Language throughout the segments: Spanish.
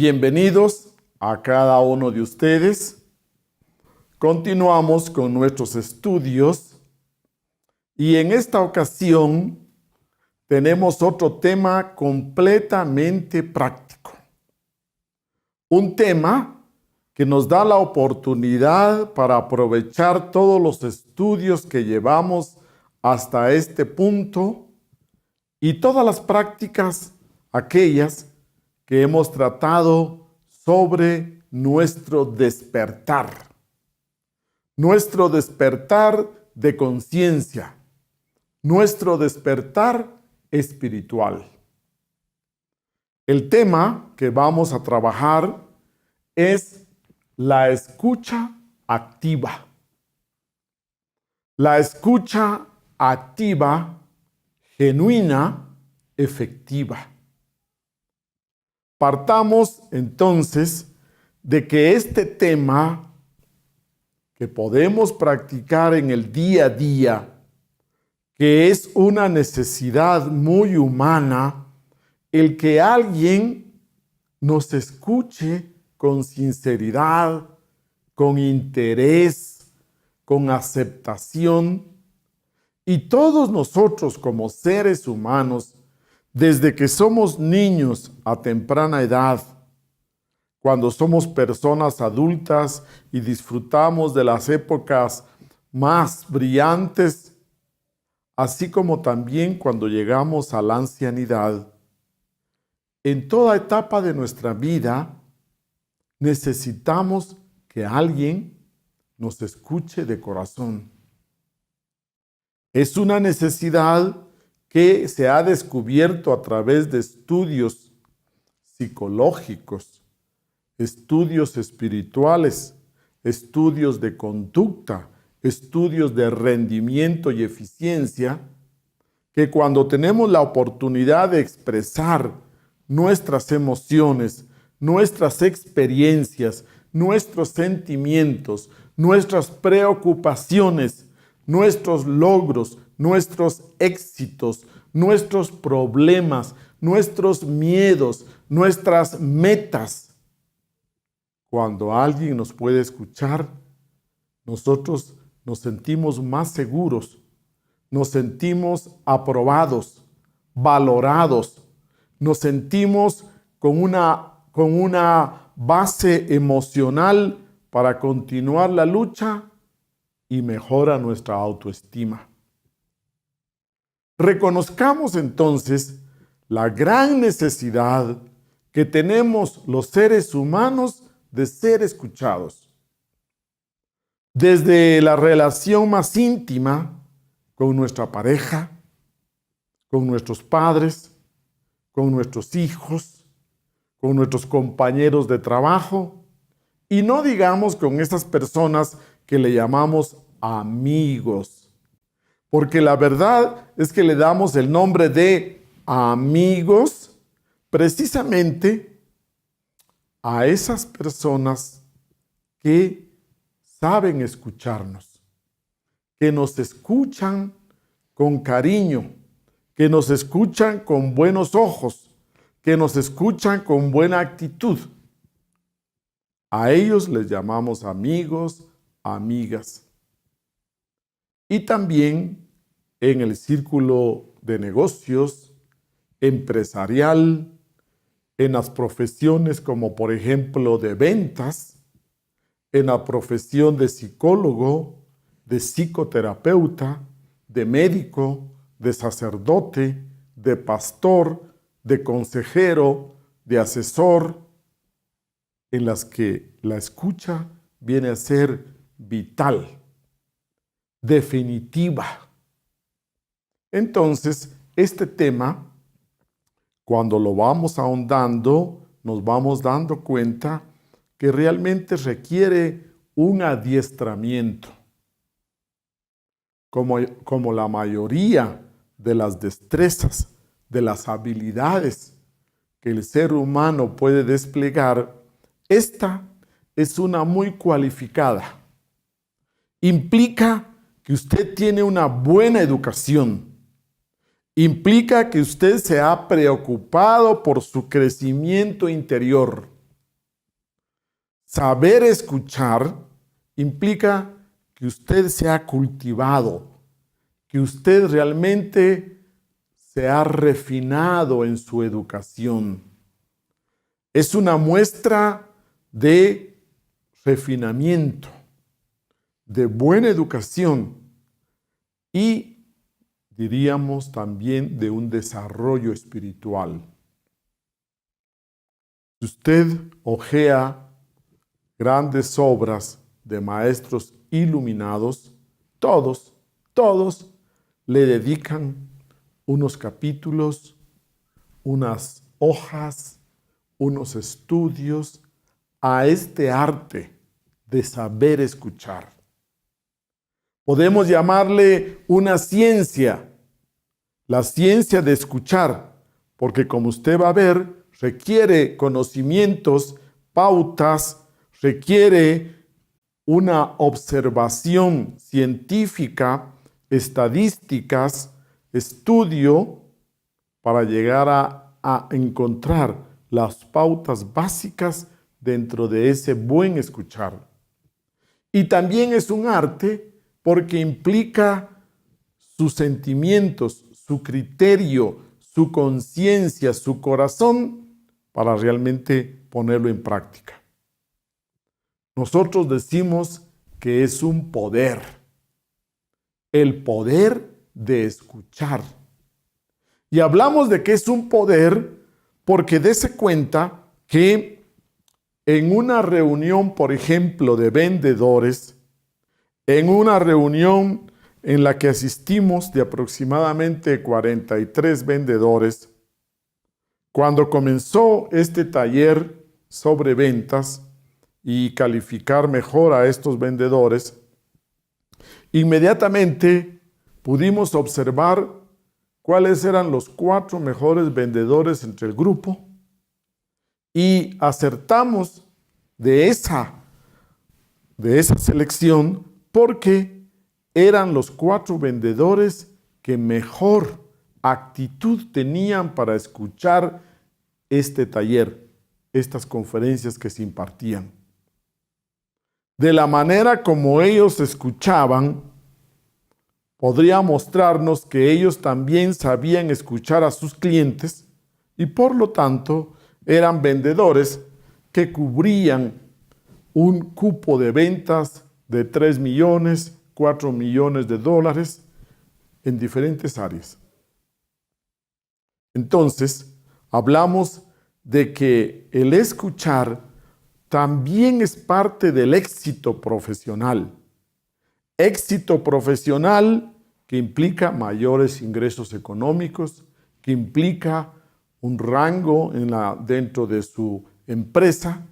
Bienvenidos a cada uno de ustedes. Continuamos con nuestros estudios y en esta ocasión tenemos otro tema completamente práctico. Un tema que nos da la oportunidad para aprovechar todos los estudios que llevamos hasta este punto y todas las prácticas, aquellas que hemos tratado sobre nuestro despertar de conciencia, nuestro despertar espiritual. El tema que vamos a trabajar es la escucha activa. La escucha activa, genuina, efectiva. Partamos entonces de que este tema que podemos practicar en el día a día, que es una necesidad muy humana, el que alguien nos escuche con sinceridad, con interés, con aceptación, y todos nosotros como seres humanos, desde que somos niños a temprana edad, cuando somos personas adultas y disfrutamos de las épocas más brillantes, así como también cuando llegamos a la ancianidad, en toda etapa de nuestra vida necesitamos que alguien nos escuche de corazón. Es una necesidad que se ha descubierto a través de estudios psicológicos, estudios espirituales, estudios de conducta, estudios de rendimiento y eficiencia, que cuando tenemos la oportunidad de expresar nuestras emociones, nuestras experiencias, nuestros sentimientos, nuestras preocupaciones, nuestros logros, nuestros éxitos, nuestros problemas, nuestros miedos, nuestras metas. Cuando alguien nos puede escuchar, nosotros nos sentimos más seguros, nos sentimos aprobados, valorados, nos sentimos con una base emocional para continuar la lucha y mejora nuestra autoestima. Reconozcamos entonces la gran necesidad que tenemos los seres humanos de ser escuchados. Desde la relación más íntima con nuestra pareja, con nuestros padres, con nuestros hijos, con nuestros compañeros de trabajo, y no digamos con esas personas que le llamamos amigos, porque la verdad es que le damos el nombre de amigos precisamente a esas personas que saben escucharnos, que nos escuchan con cariño, que nos escuchan con buenos ojos, que nos escuchan con buena actitud. A ellos les llamamos amigos, amigas. Y también en el círculo de negocios, empresarial, en las profesiones como por ejemplo de ventas, en la profesión de psicólogo, de psicoterapeuta, de médico, de sacerdote, de pastor, de consejero, de asesor, en las que la escucha viene a ser vital, definitiva. Entonces, este tema, cuando lo vamos ahondando, nos vamos dando cuenta que realmente requiere un adiestramiento. Como la mayoría de las destrezas, de las habilidades que el ser humano puede desplegar, esta es una muy cualificada. Implica que usted tiene una buena educación. Implica que usted se ha preocupado por su crecimiento interior. Saber escuchar implica que usted se ha cultivado, que usted realmente se ha refinado en su educación. Es una muestra de refinamiento, de buena educación y, diríamos, también de un desarrollo espiritual. Si usted hojea grandes obras de maestros iluminados, todos le dedican unos capítulos, unas hojas, unos estudios a este arte de saber escuchar. Podemos llamarle una ciencia, la ciencia de escuchar, porque como usted va a ver, requiere conocimientos, pautas, requiere una observación científica, estadísticas, estudio, para llegar a encontrar las pautas básicas dentro de ese buen escuchar. Y también es un arte porque implica sus sentimientos, su criterio, su conciencia, su corazón, para realmente ponerlo en práctica. Nosotros decimos que es un poder, el poder de escuchar. Y hablamos de que es un poder porque dése cuenta que en una reunión, por ejemplo, de vendedores, en una reunión en la que asistimos de aproximadamente 43 vendedores, cuando comenzó este taller sobre ventas y calificar mejor a estos vendedores, inmediatamente pudimos observar cuáles eran los 4 mejores vendedores entre el grupo y acertamos de esa selección porque eran los 4 vendedores que mejor actitud tenían para escuchar este taller, estas conferencias que se impartían. De la manera como ellos escuchaban, podría mostrarnos que ellos también sabían escuchar a sus clientes y por lo tanto eran vendedores que cubrían un cupo de ventas de 3 millones, 4 millones de dólares en diferentes áreas. Entonces, hablamos de que el escuchar también es parte del éxito profesional. Éxito profesional que implica mayores ingresos económicos, que implica un rango dentro de su empresa,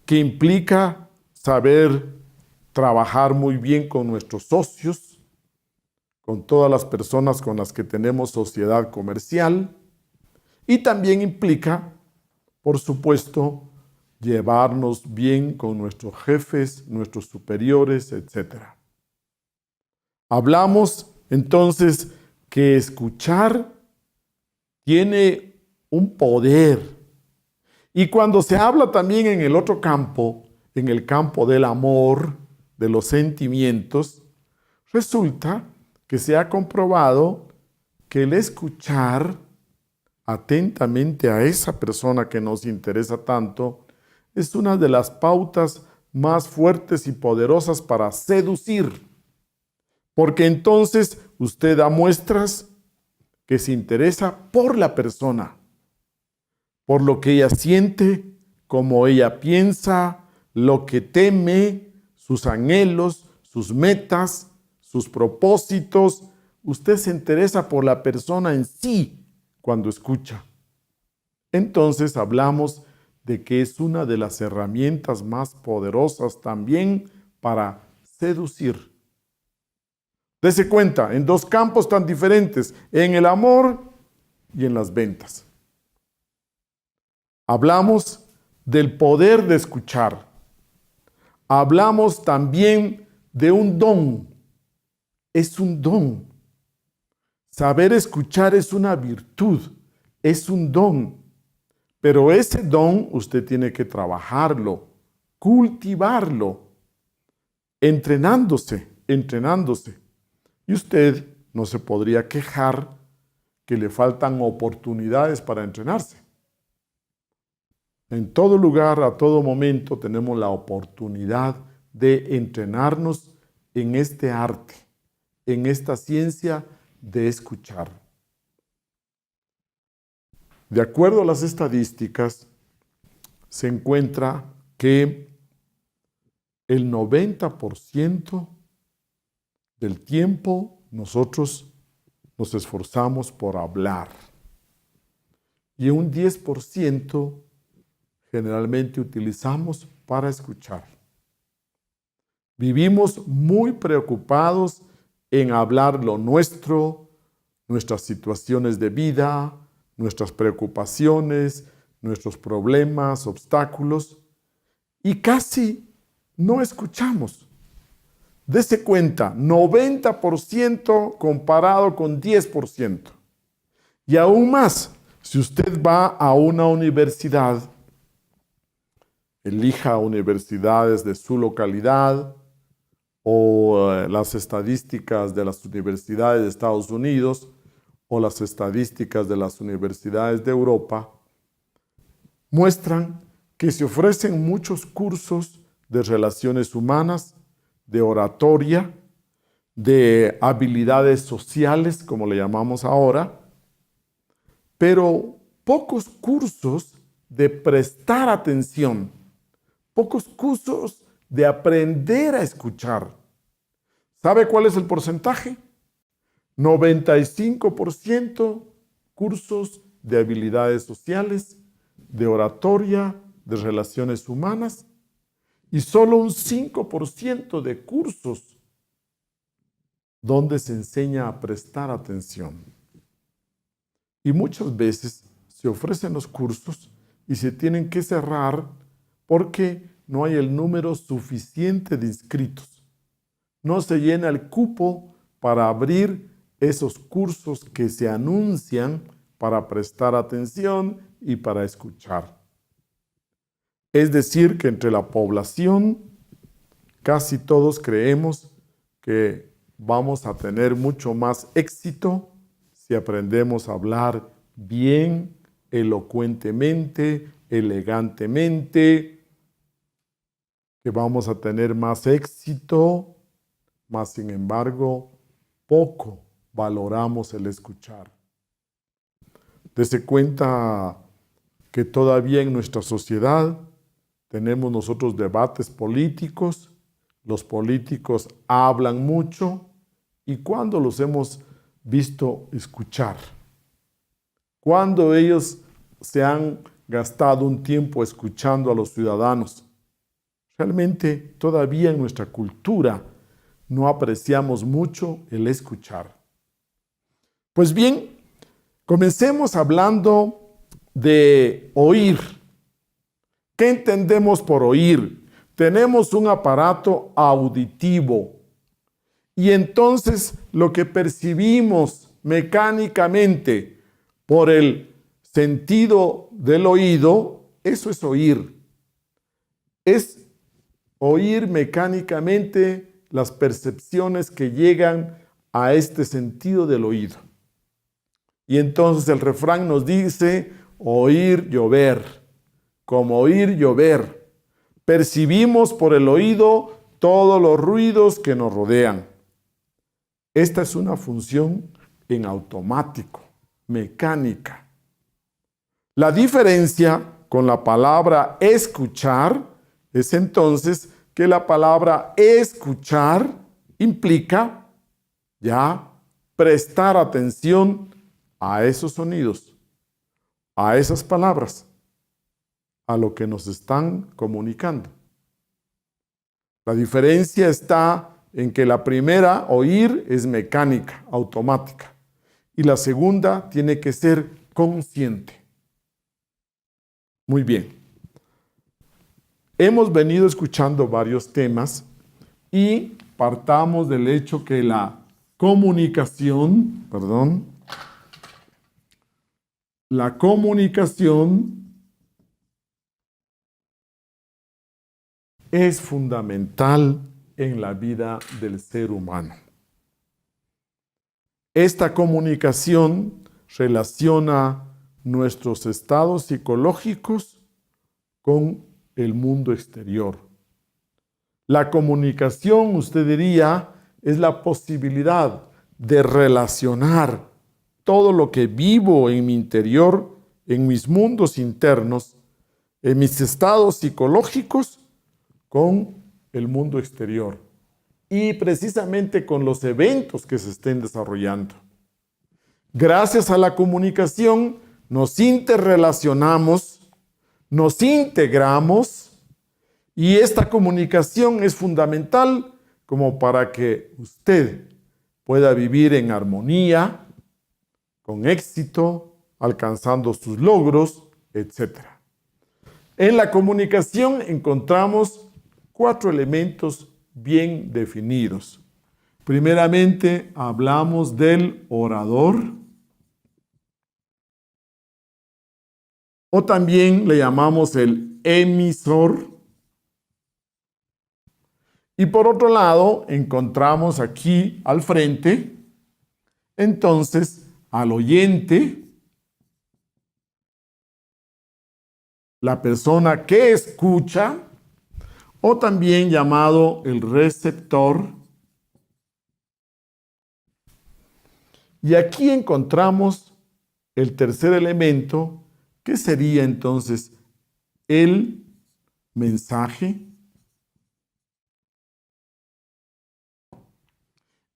que implica saber trabajar muy bien con nuestros socios, con todas las personas con las que tenemos sociedad comercial, y también implica, por supuesto, llevarnos bien con nuestros jefes, nuestros superiores, etc. Hablamos entonces que escuchar tiene un poder. Y cuando se habla también en el otro campo, en el campo del amor, de los sentimientos, resulta que se ha comprobado que el escuchar atentamente a esa persona que nos interesa tanto es una de las pautas más fuertes y poderosas para seducir. Porque entonces usted da muestras que se interesa por la persona, por lo que ella siente, cómo ella piensa, lo que teme, sus anhelos, sus metas, sus propósitos. Usted se interesa por la persona en sí cuando escucha. Entonces hablamos de que es una de las herramientas más poderosas también para seducir. Dese cuenta, en 2 campos tan diferentes, en el amor y en las ventas. Hablamos del poder de escuchar. Hablamos también de un don. Es un don. Saber escuchar es una virtud, es un don. Pero ese don usted tiene que trabajarlo. cultivarlo, entrenándose. Y usted no se podría quejar que le faltan oportunidades para entrenarse. En todo lugar, a todo momento, tenemos la oportunidad de entrenarnos en este arte, en esta ciencia de escuchar. De acuerdo a las estadísticas, se encuentra que el 90% del tiempo nosotros nos esforzamos por hablar y un 10% generalmente utilizamos para escuchar. Vivimos muy preocupados en hablar lo nuestro, nuestras situaciones de vida, nuestras preocupaciones, nuestros problemas, obstáculos, y casi no escuchamos. Dese cuenta, 90% comparado con 10%. Y aún más, si usted va a una universidad, elija universidades de su localidad o las estadísticas de las universidades de Estados Unidos o las estadísticas de las universidades de Europa, muestran que se ofrecen muchos cursos de relaciones humanas, de oratoria, de habilidades sociales, como le llamamos ahora, pero pocos cursos de prestar atención, pocos cursos de aprender a escuchar. ¿Sabe cuál es el porcentaje? 95% cursos de habilidades sociales, de oratoria, de relaciones humanas, y solo un 5% de cursos donde se enseña a prestar atención. Y muchas veces se ofrecen los cursos y se tienen que cerrar porque no hay el número suficiente de inscritos. No se llena el cupo para abrir esos cursos que se anuncian para prestar atención y para escuchar. Es decir, que entre la población casi todos creemos que vamos a tener mucho más éxito si aprendemos a hablar bien, elocuentemente, elegantemente, que vamos a tener más éxito, mas sin embargo, poco valoramos el escuchar. Dese cuenta que todavía en nuestra sociedad tenemos nosotros debates políticos, los políticos hablan mucho, ¿y cuándo los hemos visto escuchar? ¿Cuándo ellos se han gastado un tiempo escuchando a los ciudadanos? Realmente todavía en nuestra cultura no apreciamos mucho el escuchar. Pues bien, comencemos hablando de oír. ¿Qué entendemos por oír? Tenemos un aparato auditivo y entonces lo que percibimos mecánicamente por el sentido del oído, eso es oír. Es oír mecánicamente las percepciones que llegan a este sentido del oído. Y entonces el refrán nos dice, oír, llover. Como oír, llover. Percibimos por el oído todos los ruidos que nos rodean. Esta es una función en automático, mecánica. La diferencia con la palabra escuchar es entonces que la palabra escuchar implica ya prestar atención a esos sonidos, a esas palabras, a lo que nos están comunicando. La diferencia está en que la primera, oír, es mecánica, automática, y la segunda tiene que ser consciente. Muy bien. Hemos venido escuchando varios temas y partamos del hecho que la comunicación, es fundamental en la vida del ser humano. Esta comunicación relaciona nuestros estados psicológicos con el mundo exterior. La comunicación, usted diría, es la posibilidad de relacionar todo lo que vivo en mi interior, en mis mundos internos, en mis estados psicológicos, con el mundo exterior y precisamente con los eventos que se estén desarrollando. Gracias a la comunicación nos interrelacionamos, nos integramos y esta comunicación es fundamental como para que usted pueda vivir en armonía, con éxito, alcanzando sus logros, etc. En la comunicación encontramos 4 elementos bien definidos. Primeramente, hablamos del orador, o también le llamamos el emisor. Y por otro lado, encontramos aquí al frente, entonces, al oyente, la persona que escucha, o también llamado el receptor. Y aquí encontramos el tercer elemento, que sería entonces el mensaje.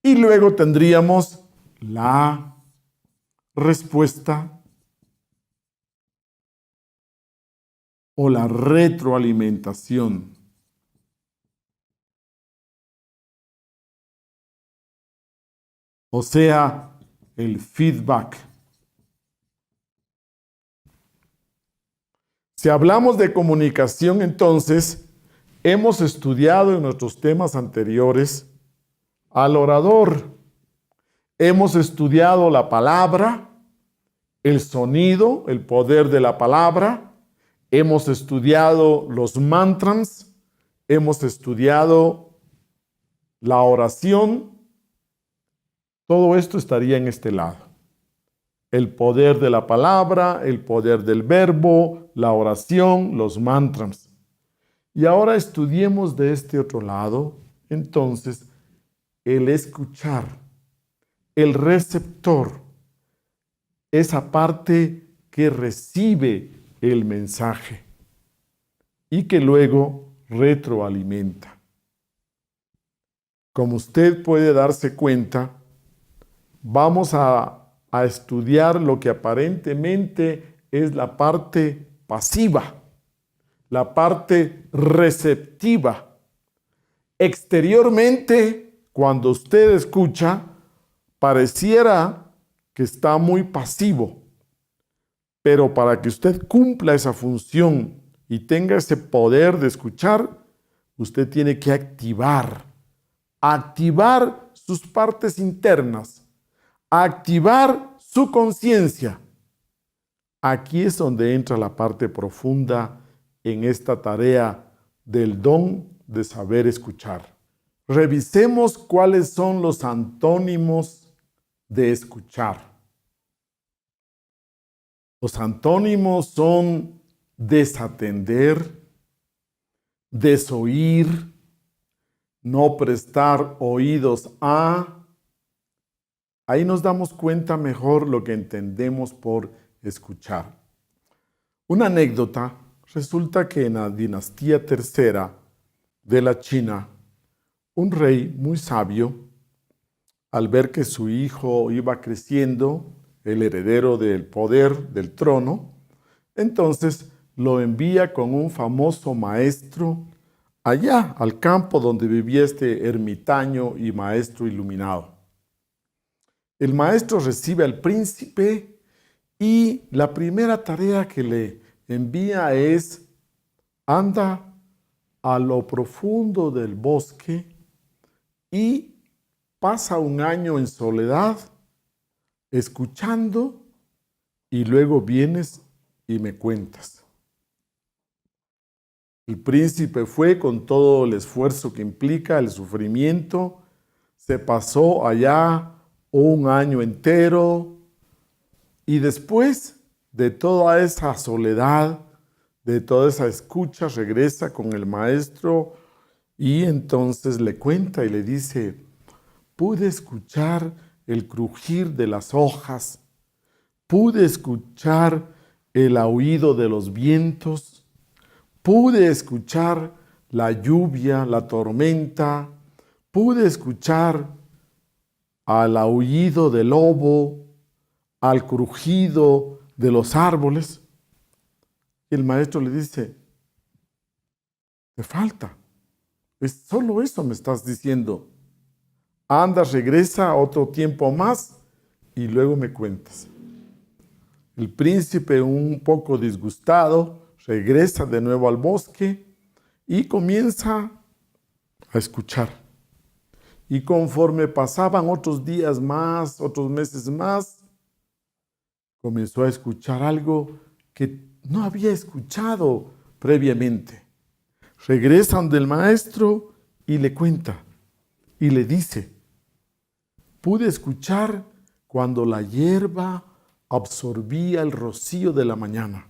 Y luego tendríamos la respuesta o la retroalimentación. O sea, el feedback. Si hablamos de comunicación, entonces, hemos estudiado en nuestros temas anteriores al orador. Hemos estudiado la palabra, el sonido, el poder de la palabra. Hemos estudiado los mantras. Hemos estudiado la oración. Todo esto estaría en este lado. El poder de la palabra, el poder del verbo, la oración, los mantras. Y ahora estudiemos de este otro lado, entonces, el escuchar, el receptor, esa parte que recibe el mensaje y que luego retroalimenta. Como usted puede darse cuenta, vamos a estudiar lo que aparentemente es la parte pasiva, la parte receptiva. Exteriormente, cuando usted escucha, pareciera que está muy pasivo, pero para que usted cumpla esa función y tenga ese poder de escuchar, usted tiene que activar sus partes internas, activar su conciencia. Aquí es donde entra la parte profunda en esta tarea del don de saber escuchar. Revisemos cuáles son los antónimos de escuchar. Los antónimos son desatender, desoír, no prestar oídos a. Ahí nos damos cuenta mejor lo que entendemos por escuchar. Una anécdota, resulta que en la dinastía tercera de la China, un rey muy sabio, al ver que su hijo iba creciendo, el heredero del poder, del trono, entonces lo envía con un famoso maestro allá al campo donde vivía este ermitaño y maestro iluminado. El maestro recibe al príncipe y la primera tarea que le envía es: anda a lo profundo del bosque y pasa un año en soledad, escuchando, y luego vienes y me cuentas. El príncipe fue con todo el esfuerzo que implica el sufrimiento, se pasó allá un año entero y después de toda esa soledad, de toda esa escucha, regresa con el maestro y entonces le cuenta y le dice: pude escuchar el crujir de las hojas, pude escuchar el aullido de los vientos, pude escuchar la lluvia, la tormenta, pude escuchar al aullido del lobo, al crujido de los árboles. Y el maestro le dice: te falta. Solo eso me estás diciendo. Anda, regresa otro tiempo más y luego me cuentas. El príncipe, un poco disgustado, regresa de nuevo al bosque y comienza a escuchar. Y conforme pasaban otros días más, otros meses más, comenzó a escuchar algo que no había escuchado previamente. Regresan del maestro y le cuenta y le dice: pude escuchar cuando la hierba absorbía el rocío de la mañana.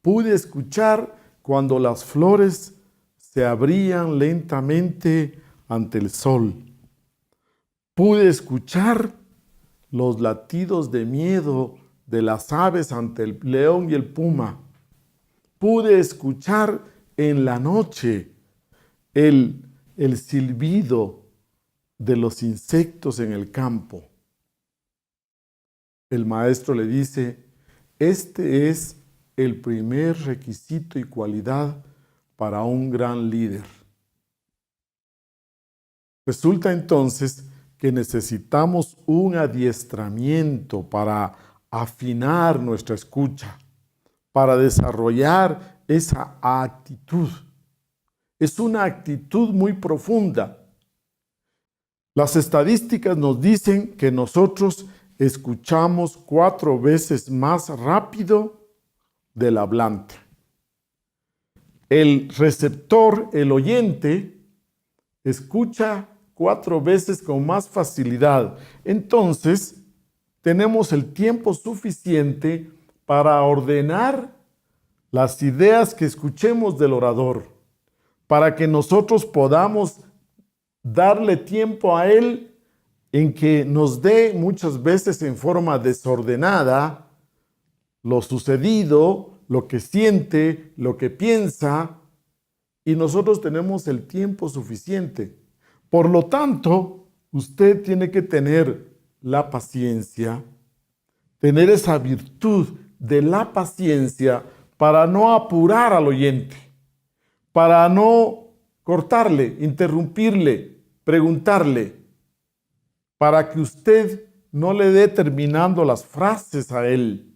Pude escuchar cuando las flores se abrían lentamente ante el sol. Pude escuchar los latidos de miedo de las aves ante el león y el puma. Pude escuchar en la noche el silbido de los insectos en el campo. El maestro le dice: este es el primer requisito y cualidad para un gran líder. Resulta entonces que necesitamos un adiestramiento para afinar nuestra escucha, para desarrollar esa actitud. Es una actitud muy profunda. Las estadísticas nos dicen que nosotros escuchamos 4 veces más rápido del hablante. El receptor, el oyente, escucha 4 veces con más facilidad. Entonces, tenemos el tiempo suficiente para ordenar las ideas que escuchemos del orador, para que nosotros podamos darle tiempo a él en que nos dé muchas veces en forma desordenada lo sucedido, lo que siente, lo que piensa, y nosotros tenemos el tiempo suficiente. Por lo tanto, usted tiene que tener la paciencia, tener esa virtud de la paciencia para no apurar al oyente, para no cortarle, interrumpirle, preguntarle, para que usted no le dé terminando las frases a él.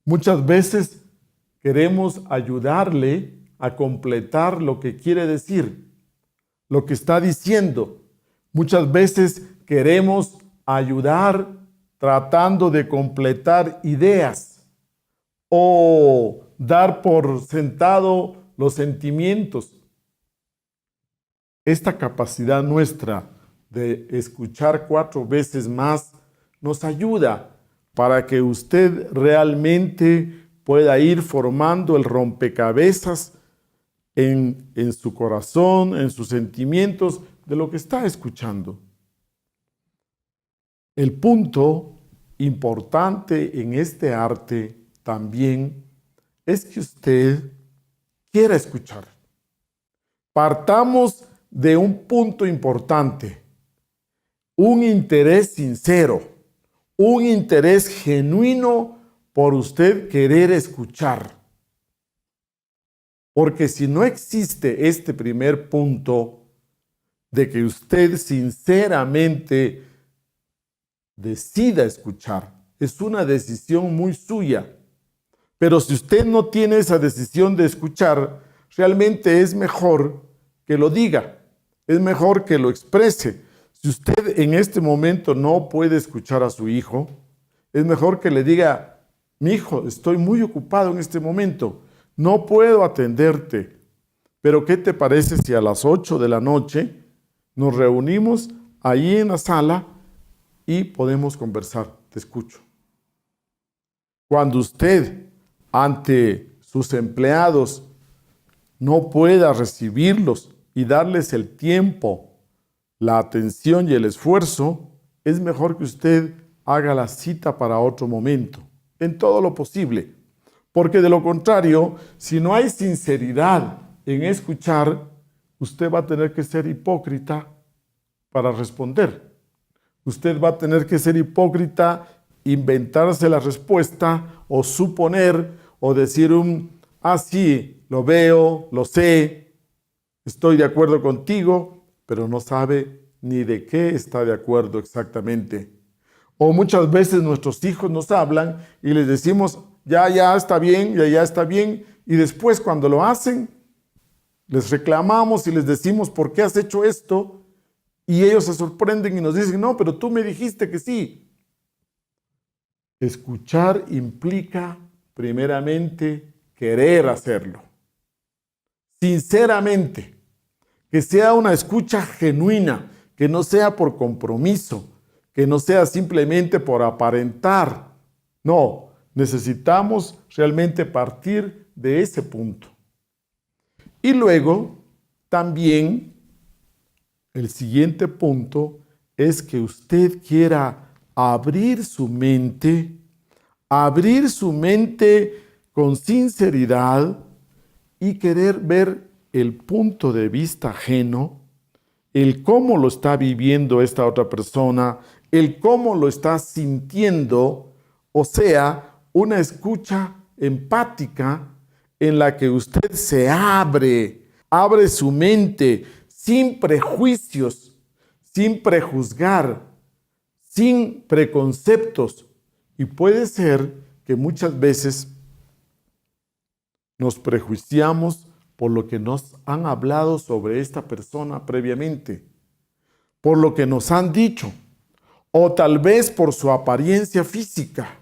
Muchas veces queremos ayudarle a completar lo que quiere decir, lo que está diciendo. Muchas veces queremos ayudar tratando de completar ideas o dar por sentado los sentimientos. Esta capacidad nuestra de escuchar 4 veces más nos ayuda para que usted realmente pueda ir formando el rompecabezas en su corazón, en sus sentimientos, de lo que está escuchando. El punto importante en este arte también es que usted quiera escuchar. Partamos de un punto importante: un interés sincero, un interés genuino por usted querer escuchar. Porque si no existe este primer punto de que usted sinceramente decida escuchar, es una decisión muy suya. Pero si usted no tiene esa decisión de escuchar, realmente es mejor que lo diga, es mejor que lo exprese. Si usted en este momento no puede escuchar a su hijo, es mejor que le diga: mi hijo, estoy muy ocupado en este momento, no puedo atenderte, pero ¿qué te parece si a las 8 de la noche nos reunimos ahí en la sala y podemos conversar? Te escucho. Cuando usted, ante sus empleados, no pueda recibirlos y darles el tiempo, la atención y el esfuerzo, es mejor que usted haga la cita para otro momento, en todo lo posible. Porque de lo contrario, si no hay sinceridad en escuchar, usted va a tener que ser hipócrita para responder. Usted va a tener que ser hipócrita, inventarse la respuesta o suponer o decir sí, lo veo, lo sé, estoy de acuerdo contigo, pero no sabe ni de qué está de acuerdo exactamente. O muchas veces nuestros hijos nos hablan y les decimos, ya está bien, ya está bien, y después cuando lo hacen, les reclamamos y les decimos, ¿por qué has hecho esto? Y ellos se sorprenden y nos dicen, no, pero tú me dijiste que sí. Escuchar implica, primeramente, querer hacerlo. Sinceramente, que sea una escucha genuina, que no sea por compromiso, que no sea simplemente por aparentar. No, necesitamos realmente partir de ese punto. Y luego, también, el siguiente punto es que usted quiera abrir su mente con sinceridad y querer ver el punto de vista ajeno, el cómo lo está viviendo esta otra persona, el cómo lo está sintiendo, o sea, una escucha empática en la que usted se abre su mente sin prejuicios, sin prejuzgar, sin preconceptos. Y puede ser que muchas veces nos prejuiciamos por lo que nos han hablado sobre esta persona previamente, por lo que nos han dicho, o tal vez por su apariencia física,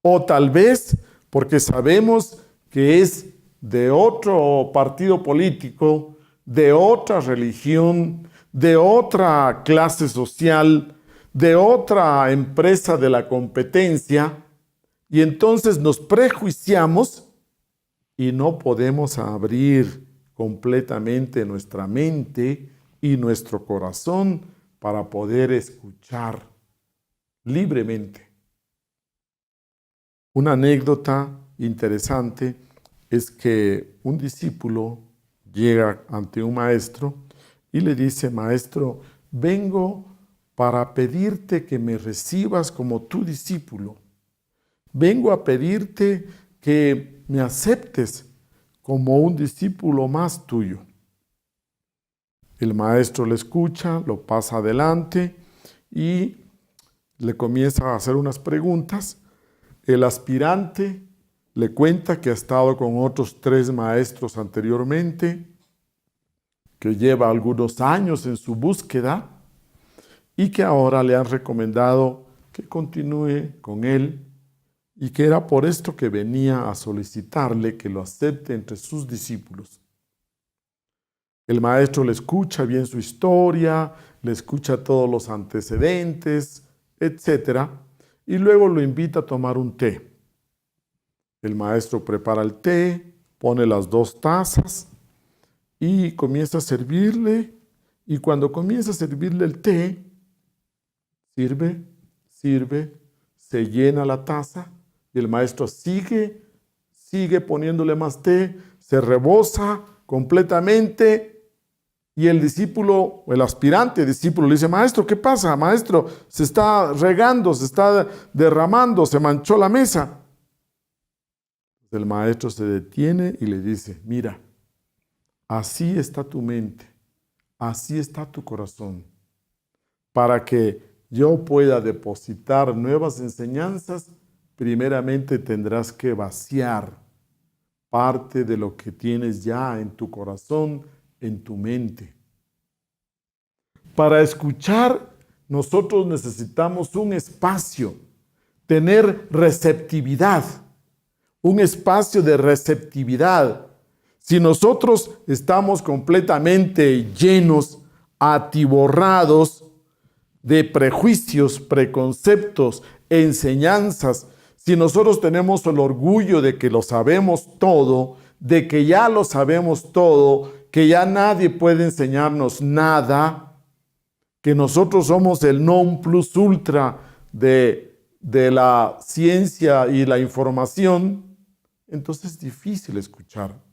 o tal vez porque sabemos que es de otro partido político, de otra religión, de otra clase social, de otra empresa de la competencia, y entonces nos prejuiciamos y no podemos abrir completamente nuestra mente y nuestro corazón para poder escuchar libremente. Una anécdota interesante es que un discípulo llega ante un maestro y le dice, maestro, vengo para pedirte que me recibas como tu discípulo. Vengo a pedirte que me aceptes como un discípulo más tuyo. El maestro le escucha, lo pasa adelante y le comienza a hacer unas preguntas. El aspirante le cuenta que ha estado con otros 3 maestros anteriormente, que lleva algunos años en su búsqueda y que ahora le han recomendado que continúe con él y que era por esto que venía a solicitarle que lo acepte entre sus discípulos. El maestro le escucha bien su historia, le escucha todos los antecedentes, etc. Y luego lo invita a tomar un té. El maestro prepara el té, pone las 2 tazas y comienza a servirle. Y cuando comienza a servirle el té, sirve, se llena la taza y el maestro sigue poniéndole más té, se rebosa completamente y el discípulo, o el aspirante discípulo le dice, maestro, ¿qué pasa? Maestro, se está regando, se está derramando, se manchó la mesa. El maestro se detiene y le dice, mira, así está tu mente, así está tu corazón, para que yo pueda depositar nuevas enseñanzas, primeramente tendrás que vaciar parte de lo que tienes ya en tu corazón, en tu mente. Para escuchar, nosotros necesitamos un espacio, tener receptividad, un espacio de receptividad. Si nosotros estamos completamente llenos, atiborrados de prejuicios, preconceptos, enseñanzas, si nosotros tenemos el orgullo de que lo sabemos todo, de que ya lo sabemos todo, que ya nadie puede enseñarnos nada, que nosotros somos el non plus ultra de la ciencia y la información, entonces es difícil escuchar.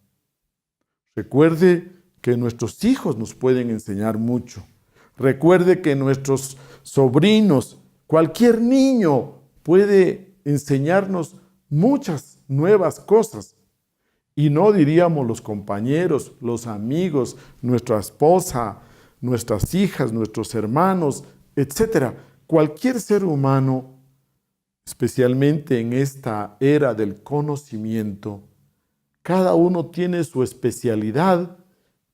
Recuerde que nuestros hijos nos pueden enseñar mucho. Recuerde que nuestros sobrinos, cualquier niño puede enseñarnos muchas nuevas cosas. Y no diríamos los compañeros, los amigos, nuestra esposa, nuestras hijas, nuestros hermanos, etc. Cualquier ser humano, especialmente en esta era del conocimiento, cada uno tiene su especialidad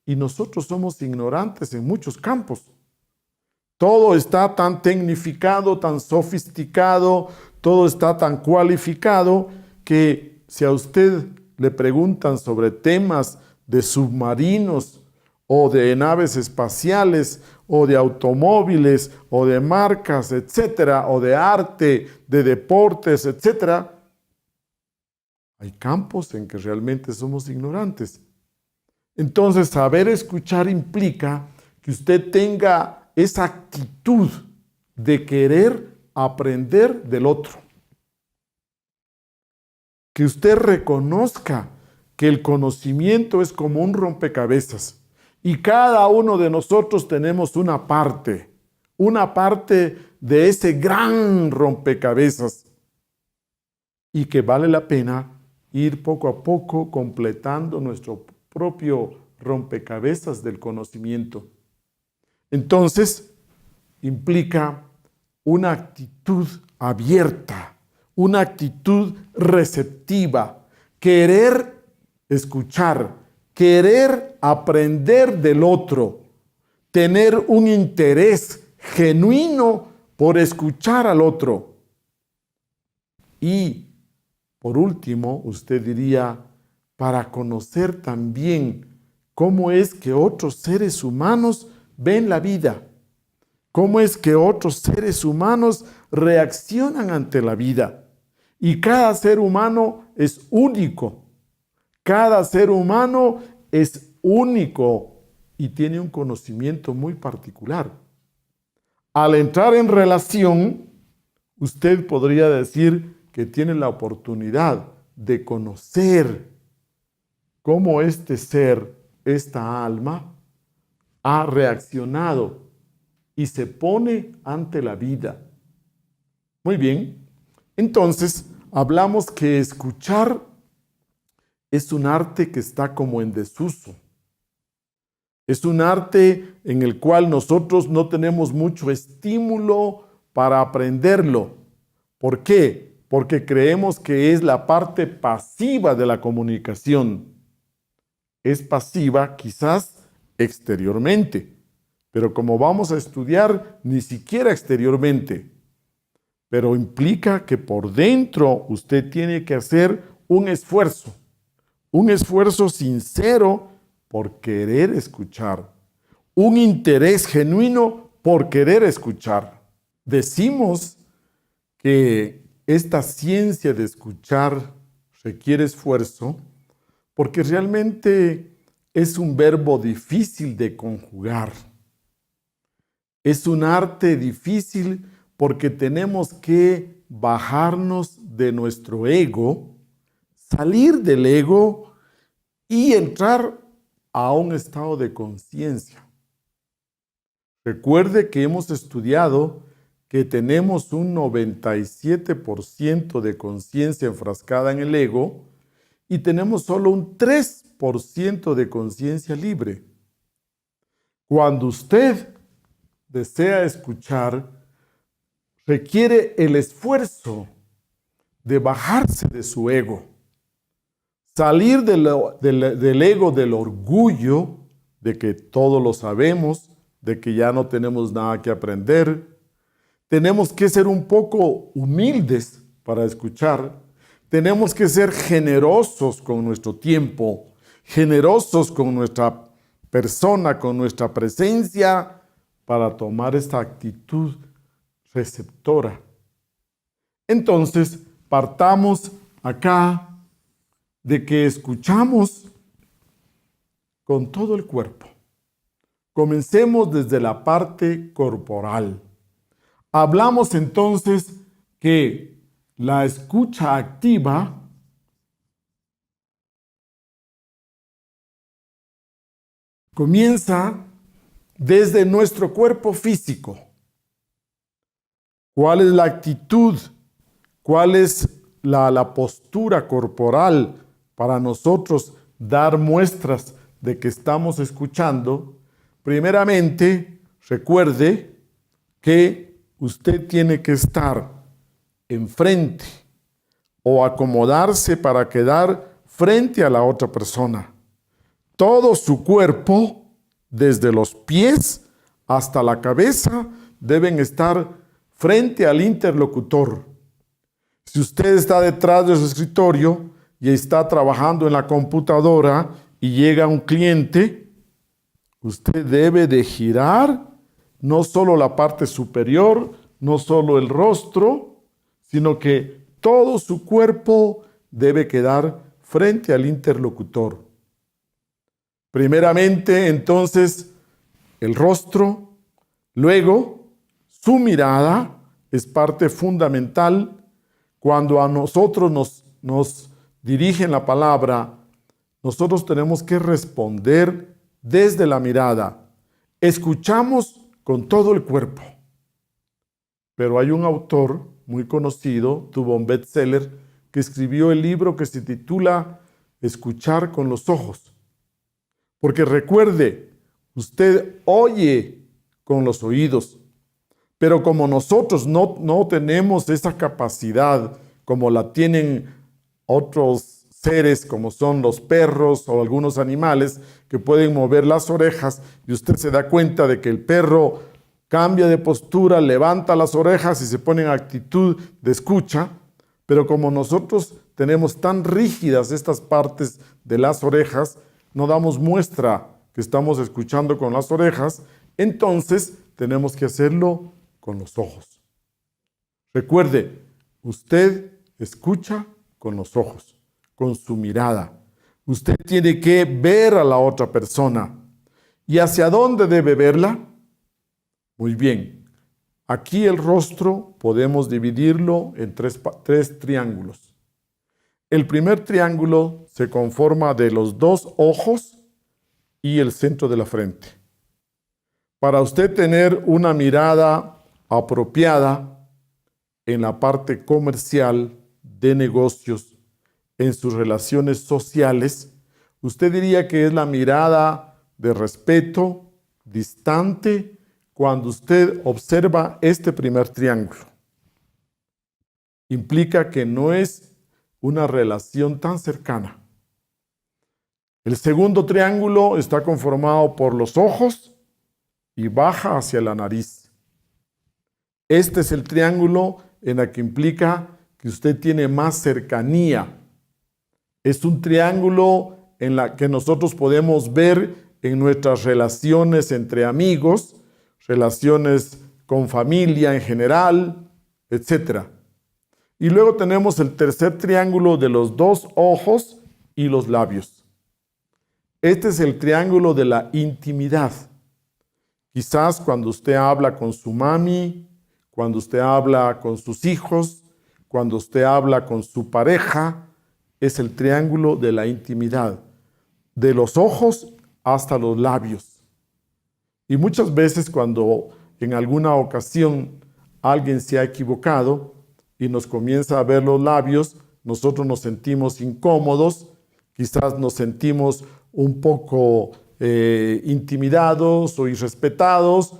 y nosotros somos ignorantes en muchos campos. Todo está tan tecnificado, tan sofisticado, todo está tan cualificado que si a usted le preguntan sobre temas de submarinos o de naves espaciales o de automóviles o de marcas, etcétera, o de arte, de deportes, etcétera, hay campos en que realmente somos ignorantes. Entonces, saber escuchar implica que usted tenga esa actitud de querer aprender del otro. Que usted reconozca que el conocimiento es como un rompecabezas y cada uno de nosotros tenemos una parte de ese gran rompecabezas y que vale la pena ir poco a poco completando nuestro propio rompecabezas del conocimiento. Entonces, implica una actitud abierta, una actitud receptiva, querer escuchar, querer aprender del otro, tener un interés genuino por escuchar al otro. Y, por último, usted diría, para conocer también cómo es que otros seres humanos ven la vida, cómo es que otros seres humanos reaccionan ante la vida. Y cada ser humano es único. Cada ser humano es único y tiene un conocimiento muy particular. Al entrar en relación, usted podría decir que tiene la oportunidad de conocer cómo este ser, esta alma, ha reaccionado y se pone ante la vida. Muy bien, entonces hablamos que escuchar es un arte que está como en desuso. Es un arte en el cual nosotros no tenemos mucho estímulo para aprenderlo. ¿Por qué? Porque creemos que es la parte pasiva de la comunicación. Es pasiva quizás exteriormente, pero como vamos a estudiar, ni siquiera exteriormente. Pero implica que por dentro usted tiene que hacer un esfuerzo sincero por querer escuchar, un interés genuino por querer escuchar. Decimos que esta ciencia de escuchar requiere esfuerzo porque realmente es un verbo difícil de conjugar. Es un arte difícil porque tenemos que bajarnos de nuestro ego, salir del ego y entrar a un estado de conciencia. Recuerde que hemos estudiado que tenemos un 97% de conciencia enfrascada en el ego y tenemos solo un 3% de conciencia libre. Cuando usted desea escuchar, requiere el esfuerzo de bajarse de su ego, salir del ego del orgullo de que todo lo sabemos, de que ya no tenemos nada que aprender. Tenemos que ser un poco humildes para escuchar. Tenemos que ser generosos con nuestro tiempo, generosos con nuestra persona, con nuestra presencia, para tomar esta actitud receptora. Entonces, partamos acá de que escuchamos con todo el cuerpo. Comencemos desde la parte corporal. Hablamos entonces que la escucha activa comienza desde nuestro cuerpo físico. ¿Cuál es la actitud? ¿Cuál es la postura corporal para nosotros dar muestras de que estamos escuchando? Primeramente, recuerde que usted tiene que estar enfrente o acomodarse para quedar frente a la otra persona. Todo su cuerpo, desde los pies hasta la cabeza, deben estar frente al interlocutor. Si usted está detrás de su escritorio y está trabajando en la computadora y llega un cliente, usted debe de girar no solo la parte superior, no solo el rostro, sino que todo su cuerpo debe quedar frente al interlocutor. Primeramente, entonces, el rostro, luego su mirada es parte fundamental. Cuando a nosotros nos dirigen la palabra, nosotros tenemos que responder desde la mirada. Escuchamos con todo el cuerpo. Pero hay un autor muy conocido, tuvo un bestseller, que escribió el libro que se titula Escuchar con los ojos. Porque recuerde, usted oye con los oídos, pero como nosotros no tenemos esa capacidad como la tienen otros seres como son los perros o algunos animales que pueden mover las orejas, y usted se da cuenta de que el perro cambia de postura, levanta las orejas y se pone en actitud de escucha, pero como nosotros tenemos tan rígidas estas partes de las orejas, no damos muestra que estamos escuchando con las orejas, entonces tenemos que hacerlo con los ojos. Recuerde, usted escucha con los ojos, con su mirada. Usted tiene que ver a la otra persona. ¿Y hacia dónde debe verla? Muy bien. Aquí el rostro podemos dividirlo en tres triángulos. El primer triángulo se conforma de los dos ojos y el centro de la frente. Para usted tener una mirada apropiada en la parte comercial, de negocios, en sus relaciones sociales, usted diría que es la mirada de respeto, distante, cuando usted observa este primer triángulo. Implica que no es una relación tan cercana. El segundo triángulo está conformado por los ojos y baja hacia la nariz. Este es el triángulo en el que implica que usted tiene más cercanía. Es un triángulo en el que nosotros podemos ver en nuestras relaciones entre amigos, relaciones con familia en general, etc. Y luego tenemos el tercer triángulo de los dos ojos y los labios. Este es el triángulo de la intimidad. Quizás cuando usted habla con su mami, cuando usted habla con sus hijos, cuando usted habla con su pareja, es el triángulo de la intimidad, de los ojos hasta los labios. Y muchas veces cuando en alguna ocasión alguien se ha equivocado y nos comienza a ver los labios, nosotros nos sentimos incómodos, quizás nos sentimos un poco intimidados o irrespetados,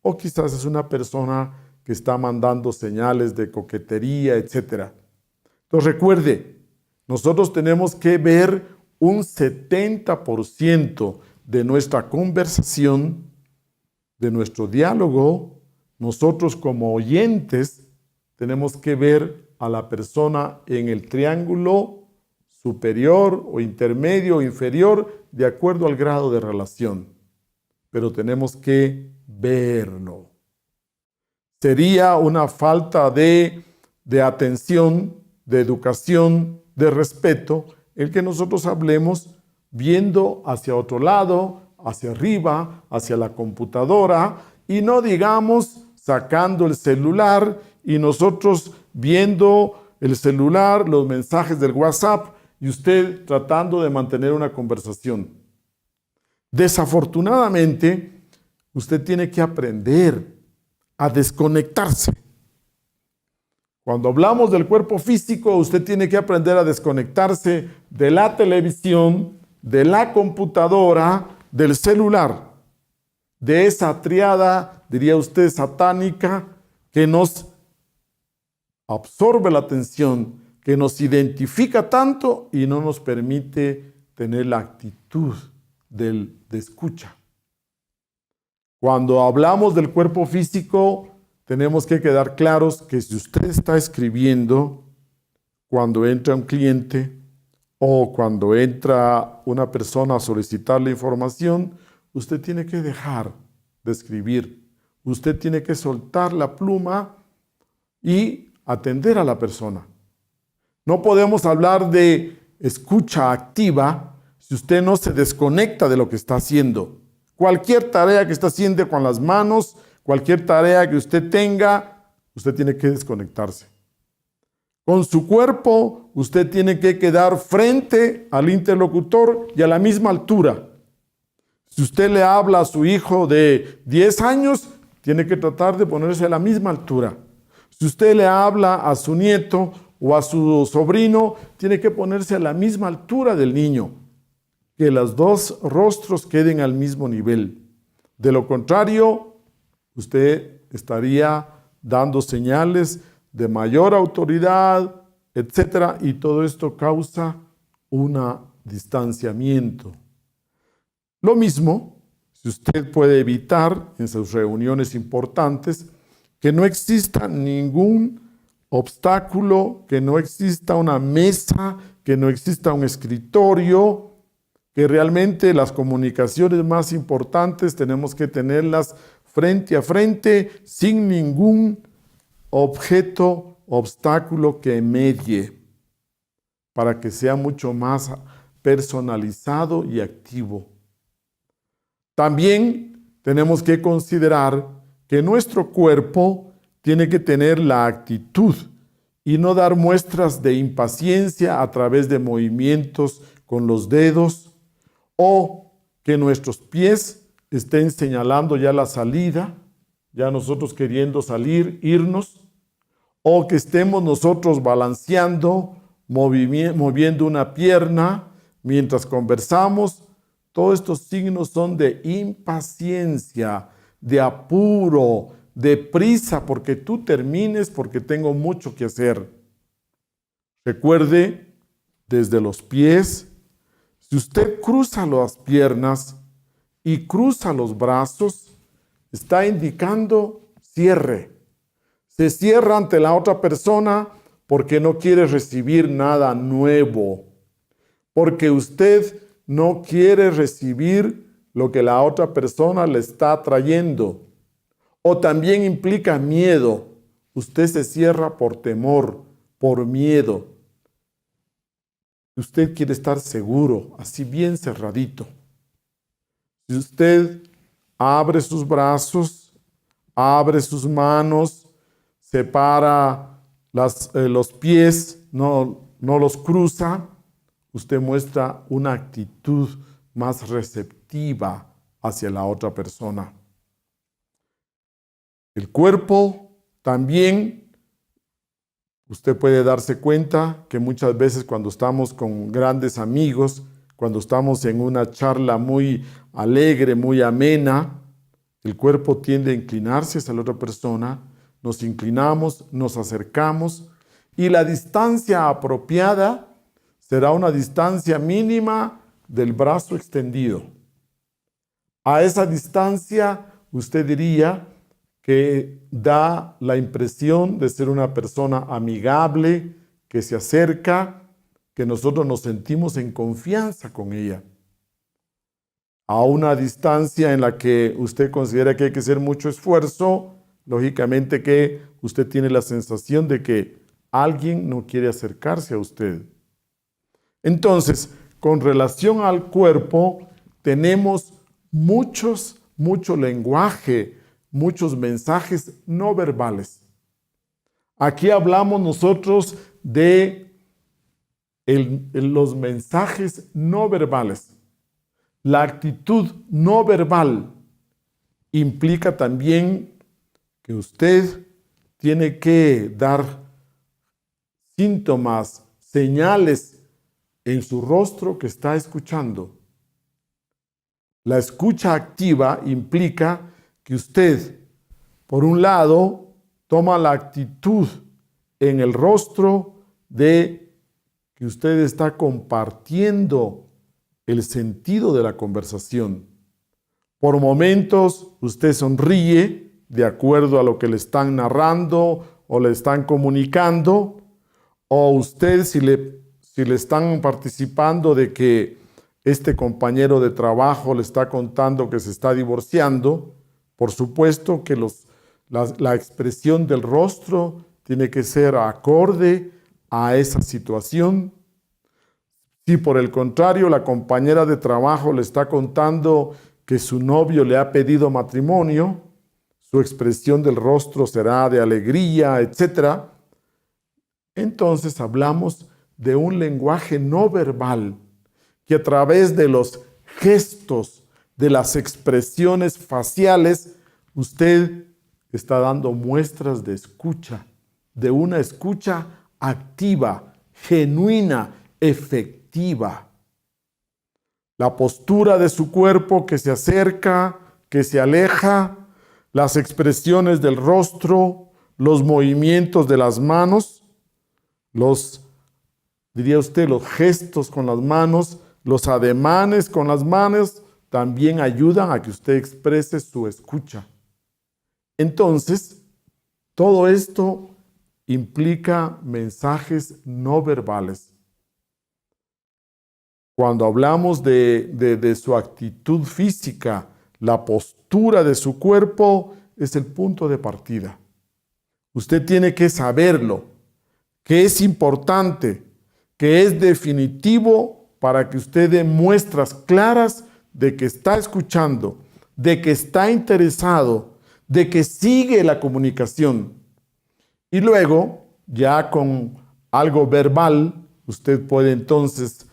o quizás es una persona que está mandando señales de coquetería, etc. Entonces recuerde, nosotros tenemos que ver un 70% de nuestra conversación, de nuestro diálogo. Nosotros como oyentes tenemos que ver a la persona en el triángulo superior o intermedio o inferior, de acuerdo al grado de relación. Pero tenemos que verlo. Sería una falta de atención, de educación, de respeto, el que nosotros hablemos viendo hacia otro lado, hacia arriba, hacia la computadora, y no digamos sacando el celular y nosotros viendo el celular, los mensajes del WhatsApp, y usted tratando de mantener una conversación. Desafortunadamente, usted tiene que aprender a desconectarse. Cuando hablamos del cuerpo físico, usted tiene que aprender a desconectarse de la televisión, de la computadora, del celular, de esa triada, diría usted, satánica, que nos absorbe la atención, que nos identifica tanto y no nos permite tener la actitud de escucha. Cuando hablamos del cuerpo físico, tenemos que quedar claros que si usted está escribiendo, cuando entra un cliente o cuando entra una persona a solicitar la información, usted tiene que dejar de escribir. Usted tiene que soltar la pluma y atender a la persona. No podemos hablar de escucha activa si usted no se desconecta de lo que está haciendo. Cualquier tarea que está haciendo con las manos, cualquier tarea que usted tenga, usted tiene que desconectarse. Con su cuerpo, usted tiene que quedar frente al interlocutor y a la misma altura. Si usted le habla a su hijo de 10 años, tiene que tratar de ponerse a la misma altura. Si usted le habla a su nieto o a su sobrino, tiene que ponerse a la misma altura del niño. Que los dos rostros queden al mismo nivel. De lo contrario, usted estaría dando señales de mayor autoridad, etcétera, y todo esto causa un distanciamiento. Lo mismo, si usted puede evitar en sus reuniones importantes que no exista ningún obstáculo, que no exista una mesa, que no exista un escritorio, que realmente las comunicaciones más importantes tenemos que tenerlas frente a frente, sin ningún objeto, obstáculo que medie, para que sea mucho más personalizado y activo. También tenemos que considerar que nuestro cuerpo tiene que tener la actitud y no dar muestras de impaciencia a través de movimientos con los dedos, o que nuestros pies estén señalando ya la salida, ya nosotros queriendo salir, irnos, o que estemos nosotros balanceando, moviendo una pierna mientras conversamos. Todos estos signos son de impaciencia, de apuro, de prisa, porque tú termines, porque tengo mucho que hacer. Recuerde, desde los pies, si usted cruza las piernas y cruza los brazos, está indicando cierre. Se cierra ante la otra persona porque no quiere recibir nada nuevo, porque usted no quiere recibir lo que la otra persona le está trayendo. O también implica miedo. Usted se cierra por temor, por miedo. Usted quiere estar seguro, así bien cerradito. Si usted abre sus brazos, abre sus manos, separa los pies, no los cruza, usted muestra una actitud más receptiva hacia la otra persona. El cuerpo también. Usted puede darse cuenta que muchas veces cuando estamos con grandes amigos, cuando estamos en una charla muy alegre, muy amena, el cuerpo tiende a inclinarse hacia la otra persona, nos inclinamos, nos acercamos y la distancia apropiada será una distancia mínima del brazo extendido. A esa distancia usted diría que da la impresión de ser una persona amigable, que se acerca, que nosotros nos sentimos en confianza con ella. A una distancia en la que usted considera que hay que hacer mucho esfuerzo, lógicamente que usted tiene la sensación de que alguien no quiere acercarse a usted. Entonces, con relación al cuerpo, tenemos mucho lenguaje, muchos mensajes no verbales. Aquí hablamos nosotros de los mensajes no verbales. La actitud no verbal implica también que usted tiene que dar síntomas, señales en su rostro que está escuchando. La escucha activa implica que usted, por un lado, toma la actitud en el rostro de que usted está compartiendo el sentido de la conversación. Por momentos usted sonríe de acuerdo a lo que le están narrando o le están comunicando, o usted si le están participando de que este compañero de trabajo le está contando que se está divorciando, por supuesto que la expresión del rostro tiene que ser acorde a esa situación. Si por el contrario la compañera de trabajo le está contando que su novio le ha pedido matrimonio, su expresión del rostro será de alegría, etc. Entonces hablamos de un lenguaje no verbal que a través de los gestos, de las expresiones faciales, usted está dando muestras de escucha, de una escucha activa, genuina, efectiva. La postura de su cuerpo que se acerca, que se aleja, las expresiones del rostro, los movimientos de las manos, diría usted, los gestos con las manos, los ademanes con las manos, también ayudan a que usted exprese su escucha. Entonces, todo esto implica mensajes no verbales. Cuando hablamos de su actitud física, la postura de su cuerpo es el punto de partida. Usted tiene que saberlo, que es importante, que es definitivo para que usted dé muestras claras de que está escuchando, de que está interesado, de que sigue la comunicación. Y luego, ya con algo verbal, usted puede entonces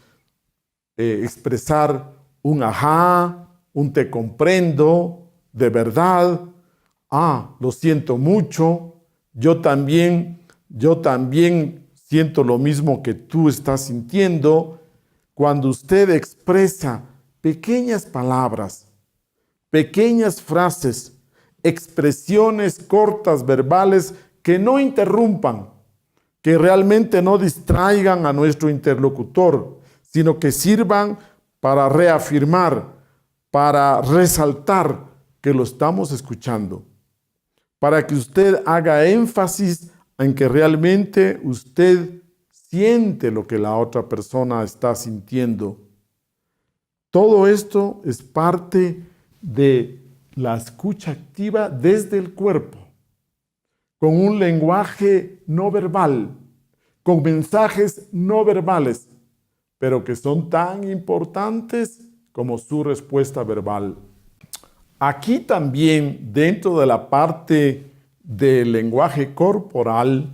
expresar un ajá, un te comprendo, de verdad, lo siento mucho, yo también siento lo mismo que tú estás sintiendo. Cuando usted expresa pequeñas palabras, pequeñas frases, expresiones cortas, verbales, que no interrumpan, que realmente no distraigan a nuestro interlocutor, sino que sirvan para reafirmar, para resaltar que lo estamos escuchando, para que usted haga énfasis en que realmente usted siente lo que la otra persona está sintiendo. Todo esto es parte de la escucha activa desde el cuerpo, con un lenguaje no verbal, con mensajes no verbales, pero que son tan importantes como su respuesta verbal. Aquí también, dentro de la parte del lenguaje corporal,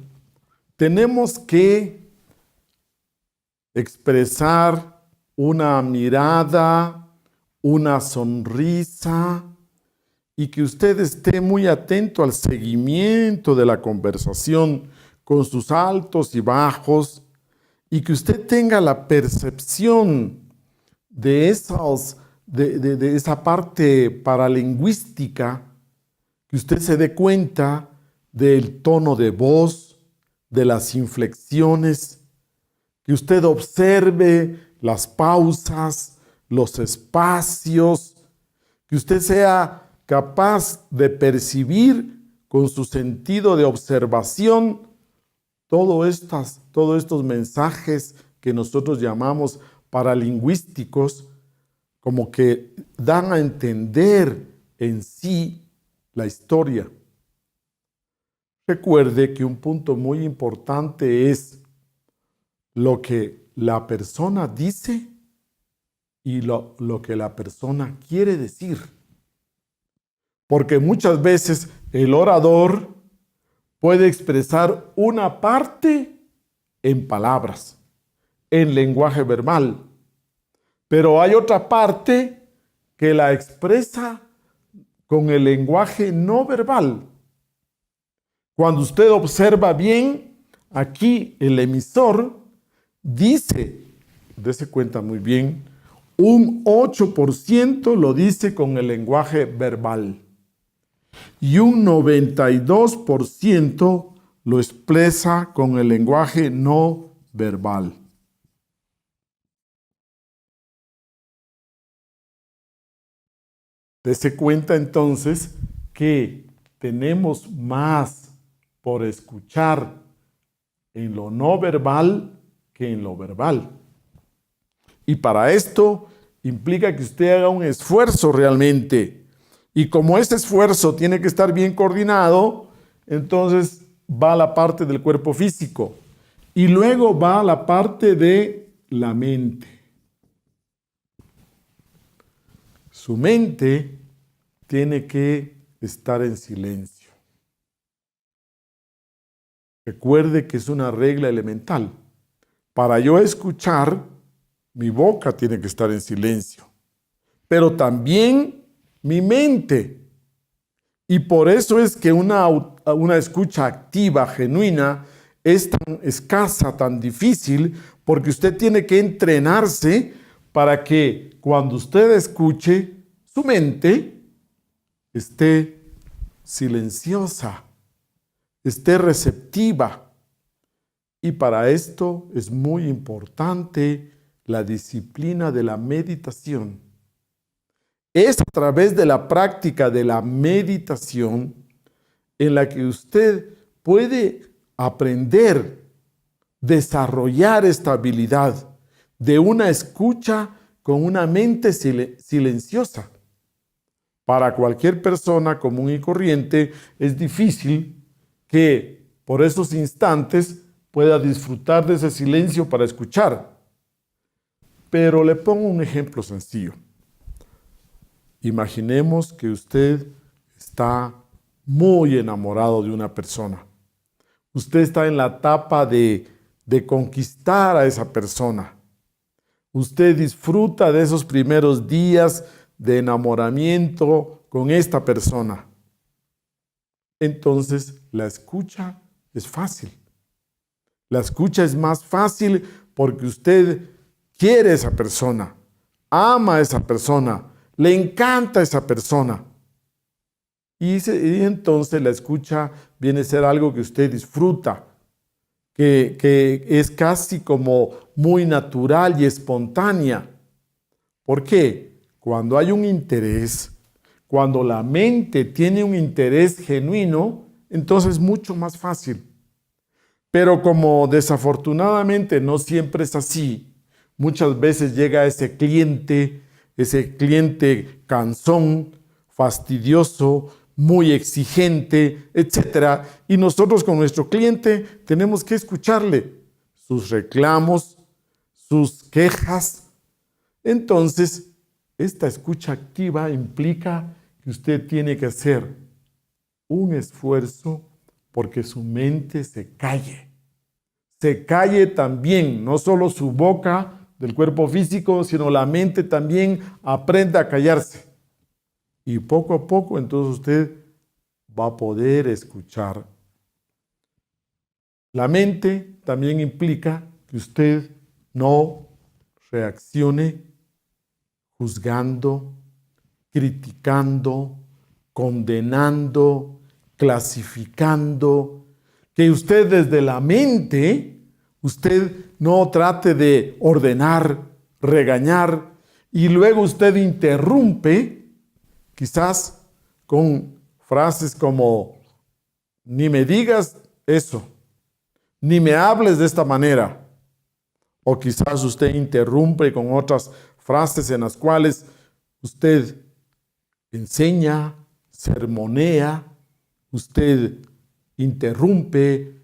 tenemos que expresar una mirada, una sonrisa, y que usted esté muy atento al seguimiento de la conversación con sus altos y bajos, y que usted tenga la percepción de esa parte paralingüística, que usted se dé cuenta del tono de voz, de las inflexiones, que usted observe las pausas, los espacios, que usted sea capaz de percibir con su sentido de observación todos estos mensajes que nosotros llamamos paralingüísticos, como que dan a entender en sí la historia. Recuerde que un punto muy importante es lo que la persona dice y lo que la persona quiere decir. Porque muchas veces el orador puede expresar una parte en palabras, en lenguaje verbal, pero hay otra parte que la expresa con el lenguaje no verbal. Cuando usted observa bien, aquí el emisor dice, dése cuenta muy bien, un 8% lo dice con el lenguaje verbal y un 92% lo expresa con el lenguaje no verbal. Dese cuenta entonces que tenemos más por escuchar en lo no verbal que en lo verbal. Y para esto implica que usted haga un esfuerzo realmente. Y como ese esfuerzo tiene que estar bien coordinado, entonces va la parte del cuerpo físico. Y luego va la parte de la mente. Su mente tiene que estar en silencio. Recuerde que es una regla elemental. Para yo escuchar, mi boca tiene que estar en silencio, pero también mi mente. Y por eso es que una escucha activa, genuina, es tan escasa, tan difícil, porque usted tiene que entrenarse para que cuando usted escuche, su mente esté silenciosa, esté receptiva. Y para esto es muy importante la disciplina de la meditación. Es a través de la práctica de la meditación en la que usted puede aprender, desarrollar esta habilidad de una escucha con una mente silenciosa. Para cualquier persona común y corriente es difícil que por esos instantes pueda disfrutar de ese silencio para escuchar. Pero le pongo un ejemplo sencillo. Imaginemos que usted está muy enamorado de una persona. Usted está en la etapa de conquistar a esa persona. Usted disfruta de esos primeros días de enamoramiento con esta persona. Entonces, la escucha es fácil. La escucha es más fácil porque usted quiere a esa persona, ama a esa persona, le encanta a esa persona. Y entonces la escucha viene a ser algo que usted disfruta, que es casi como muy natural y espontánea. ¿Por qué? Cuando hay un interés, cuando la mente tiene un interés genuino, entonces es mucho más fácil. Pero como desafortunadamente no siempre es así, muchas veces llega ese cliente cansón, fastidioso, muy exigente, etc. Y nosotros con nuestro cliente tenemos que escucharle sus reclamos, sus quejas. Entonces, esta escucha activa implica que usted tiene que hacer un esfuerzo porque su mente se calle. Se calle también, no solo su boca del cuerpo físico, sino la mente también aprenda a callarse. Y poco a poco, entonces usted va a poder escuchar. La mente también implica que usted no reaccione juzgando, criticando, condenando, clasificando, que usted desde la mente, usted no trate de ordenar, regañar, y luego usted interrumpe, quizás con frases como, ni me digas eso, ni me hables de esta manera, O quizás usted interrumpe con otras frases en las cuales usted enseña, sermonea, usted interrumpe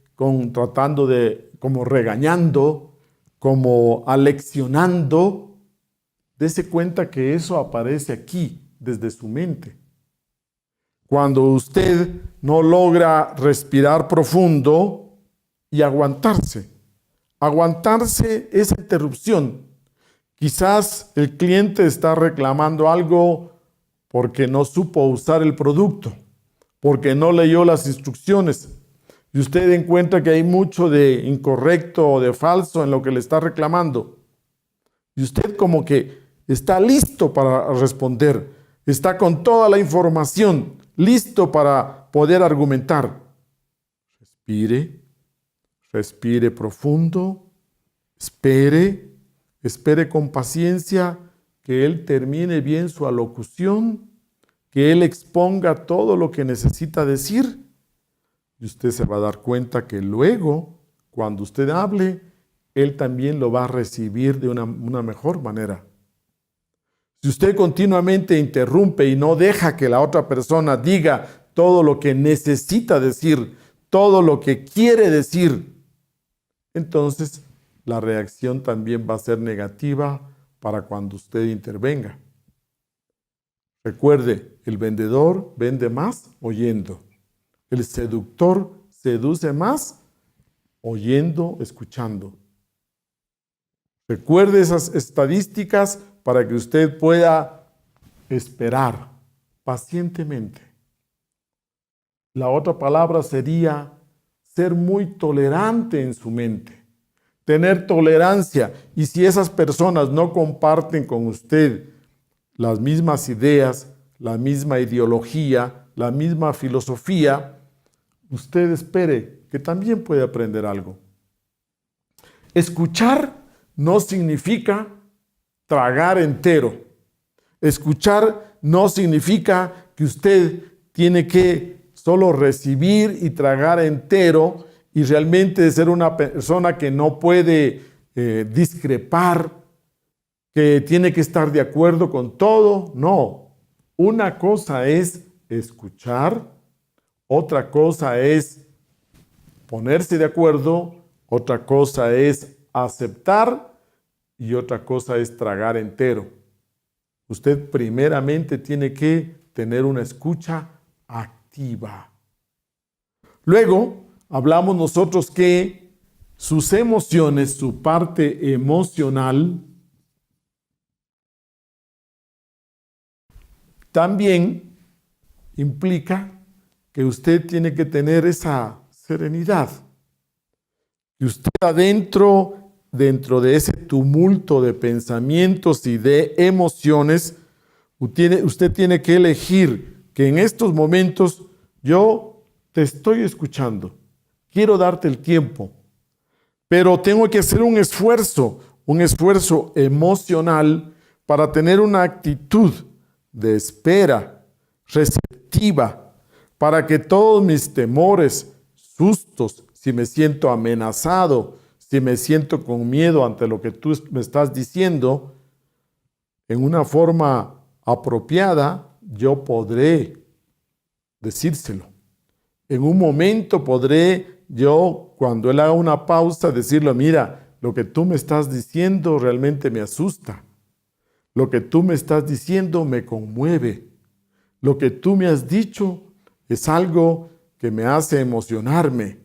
tratando de, como regañando, como aleccionando. Dese cuenta que eso aparece aquí, desde su mente. Cuando usted no logra respirar profundo y aguantarse esa interrupción. Quizás el cliente está reclamando algo porque no supo usar el producto, porque no leyó las instrucciones, y usted encuentra que hay mucho de incorrecto o de falso en lo que le está reclamando. Y usted como que está listo para responder, está con toda la información, listo para poder argumentar. Respire profundo, espere con paciencia que él termine bien su alocución, que él exponga todo lo que necesita decir, y usted se va a dar cuenta que luego, cuando usted hable, él también lo va a recibir de una mejor manera. Si usted continuamente interrumpe y no deja que la otra persona diga todo lo que necesita decir, todo lo que quiere decir, entonces la reacción también va a ser negativa para cuando usted intervenga. Recuerde, el vendedor vende más oyendo. El seductor seduce más oyendo, escuchando. Recuerde esas estadísticas para que usted pueda esperar pacientemente. La otra palabra sería ser muy tolerante en su mente, tener tolerancia. Y si esas personas no comparten con usted las mismas ideas, la misma ideología, la misma filosofía, usted espere que también puede aprender algo. Escuchar no significa tragar entero. Escuchar no significa que usted tiene que solo recibir y tragar entero y realmente ser una persona que no puede discrepar, que tiene que estar de acuerdo con todo. No, una cosa es escuchar, otra cosa es ponerse de acuerdo, otra cosa es aceptar y otra cosa es tragar entero. Usted primeramente tiene que tener una escucha activa. Luego, hablamos nosotros que sus emociones, su parte emocional, también implica que usted tiene que tener esa serenidad. Y usted dentro de ese tumulto de pensamientos y de emociones, usted tiene que elegir que en estos momentos yo te estoy escuchando, quiero darte el tiempo, pero tengo que hacer un esfuerzo emocional para tener una actitud de espera, receptiva, para que todos mis temores, sustos, si me siento amenazado, si me siento con miedo ante lo que tú me estás diciendo, en una forma apropiada, yo podré decírselo. En un momento podré yo, cuando él haga una pausa, decirle, mira, lo que tú me estás diciendo realmente me asusta. Lo que tú me estás diciendo me conmueve. Lo que tú me has dicho es algo que me hace emocionarme.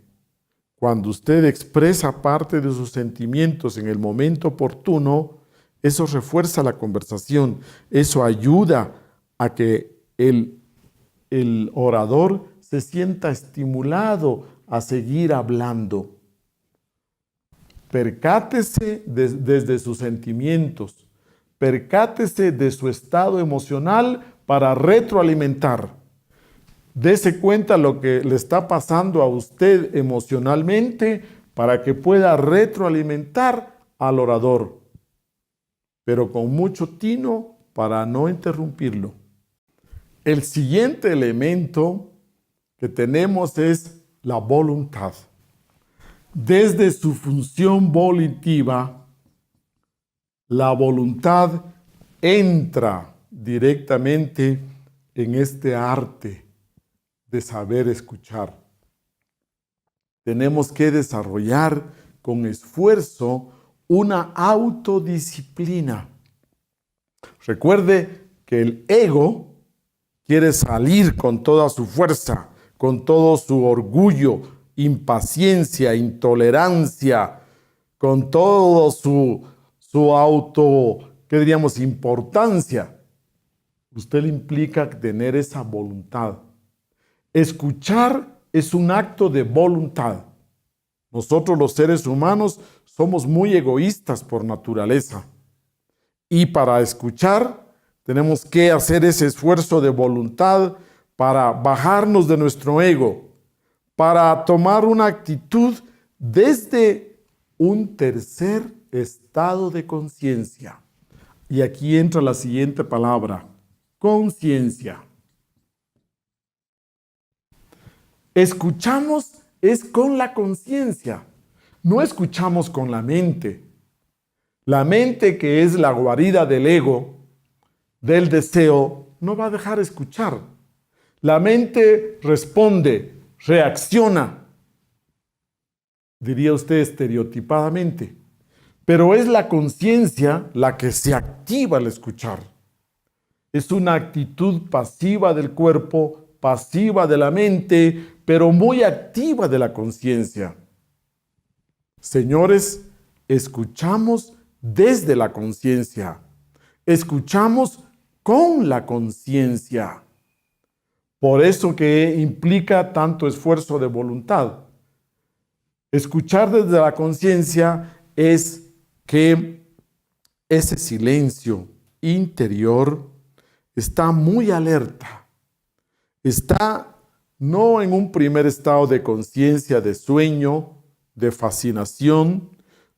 Cuando usted expresa parte de sus sentimientos en el momento oportuno, eso refuerza la conversación, eso ayuda a que el orador se sienta estimulado a seguir hablando. Percátese desde sus sentimientos, percátese de su estado emocional para retroalimentar. Dese cuenta lo que le está pasando a usted emocionalmente para que pueda retroalimentar al orador, pero con mucho tino para no interrumpirlo. El siguiente elemento que tenemos es la voluntad. Desde su función volitiva, La voluntad entra directamente en este arte de saber escuchar. Tenemos que desarrollar con esfuerzo una autodisciplina. Recuerde que el ego quiere salir con toda su fuerza, con todo su orgullo, impaciencia, intolerancia, con todo su ¿qué diríamos? Importancia. Usted le implica tener esa voluntad. Escuchar es un acto de voluntad. Nosotros los seres humanos somos muy egoístas por naturaleza. Y para escuchar tenemos que hacer ese esfuerzo de voluntad para bajarnos de nuestro ego, para tomar una actitud desde un tercer estado de conciencia. Y aquí entra la siguiente palabra, conciencia. Escuchamos es con la conciencia, no escuchamos con la mente. La mente, que es la guarida del ego, del deseo, no va a dejar escuchar. La mente responde, reacciona, diría usted estereotipadamente, pero es la conciencia la que se activa al escuchar. Es una actitud pasiva del cuerpo, pasiva de la mente, pero muy activa de la conciencia. Señores, escuchamos desde la conciencia. Escuchamos con la conciencia. Por eso que implica tanto esfuerzo de voluntad. Escuchar desde la conciencia es que ese silencio interior está muy alerta. Está no en un primer estado de conciencia, de sueño, de fascinación,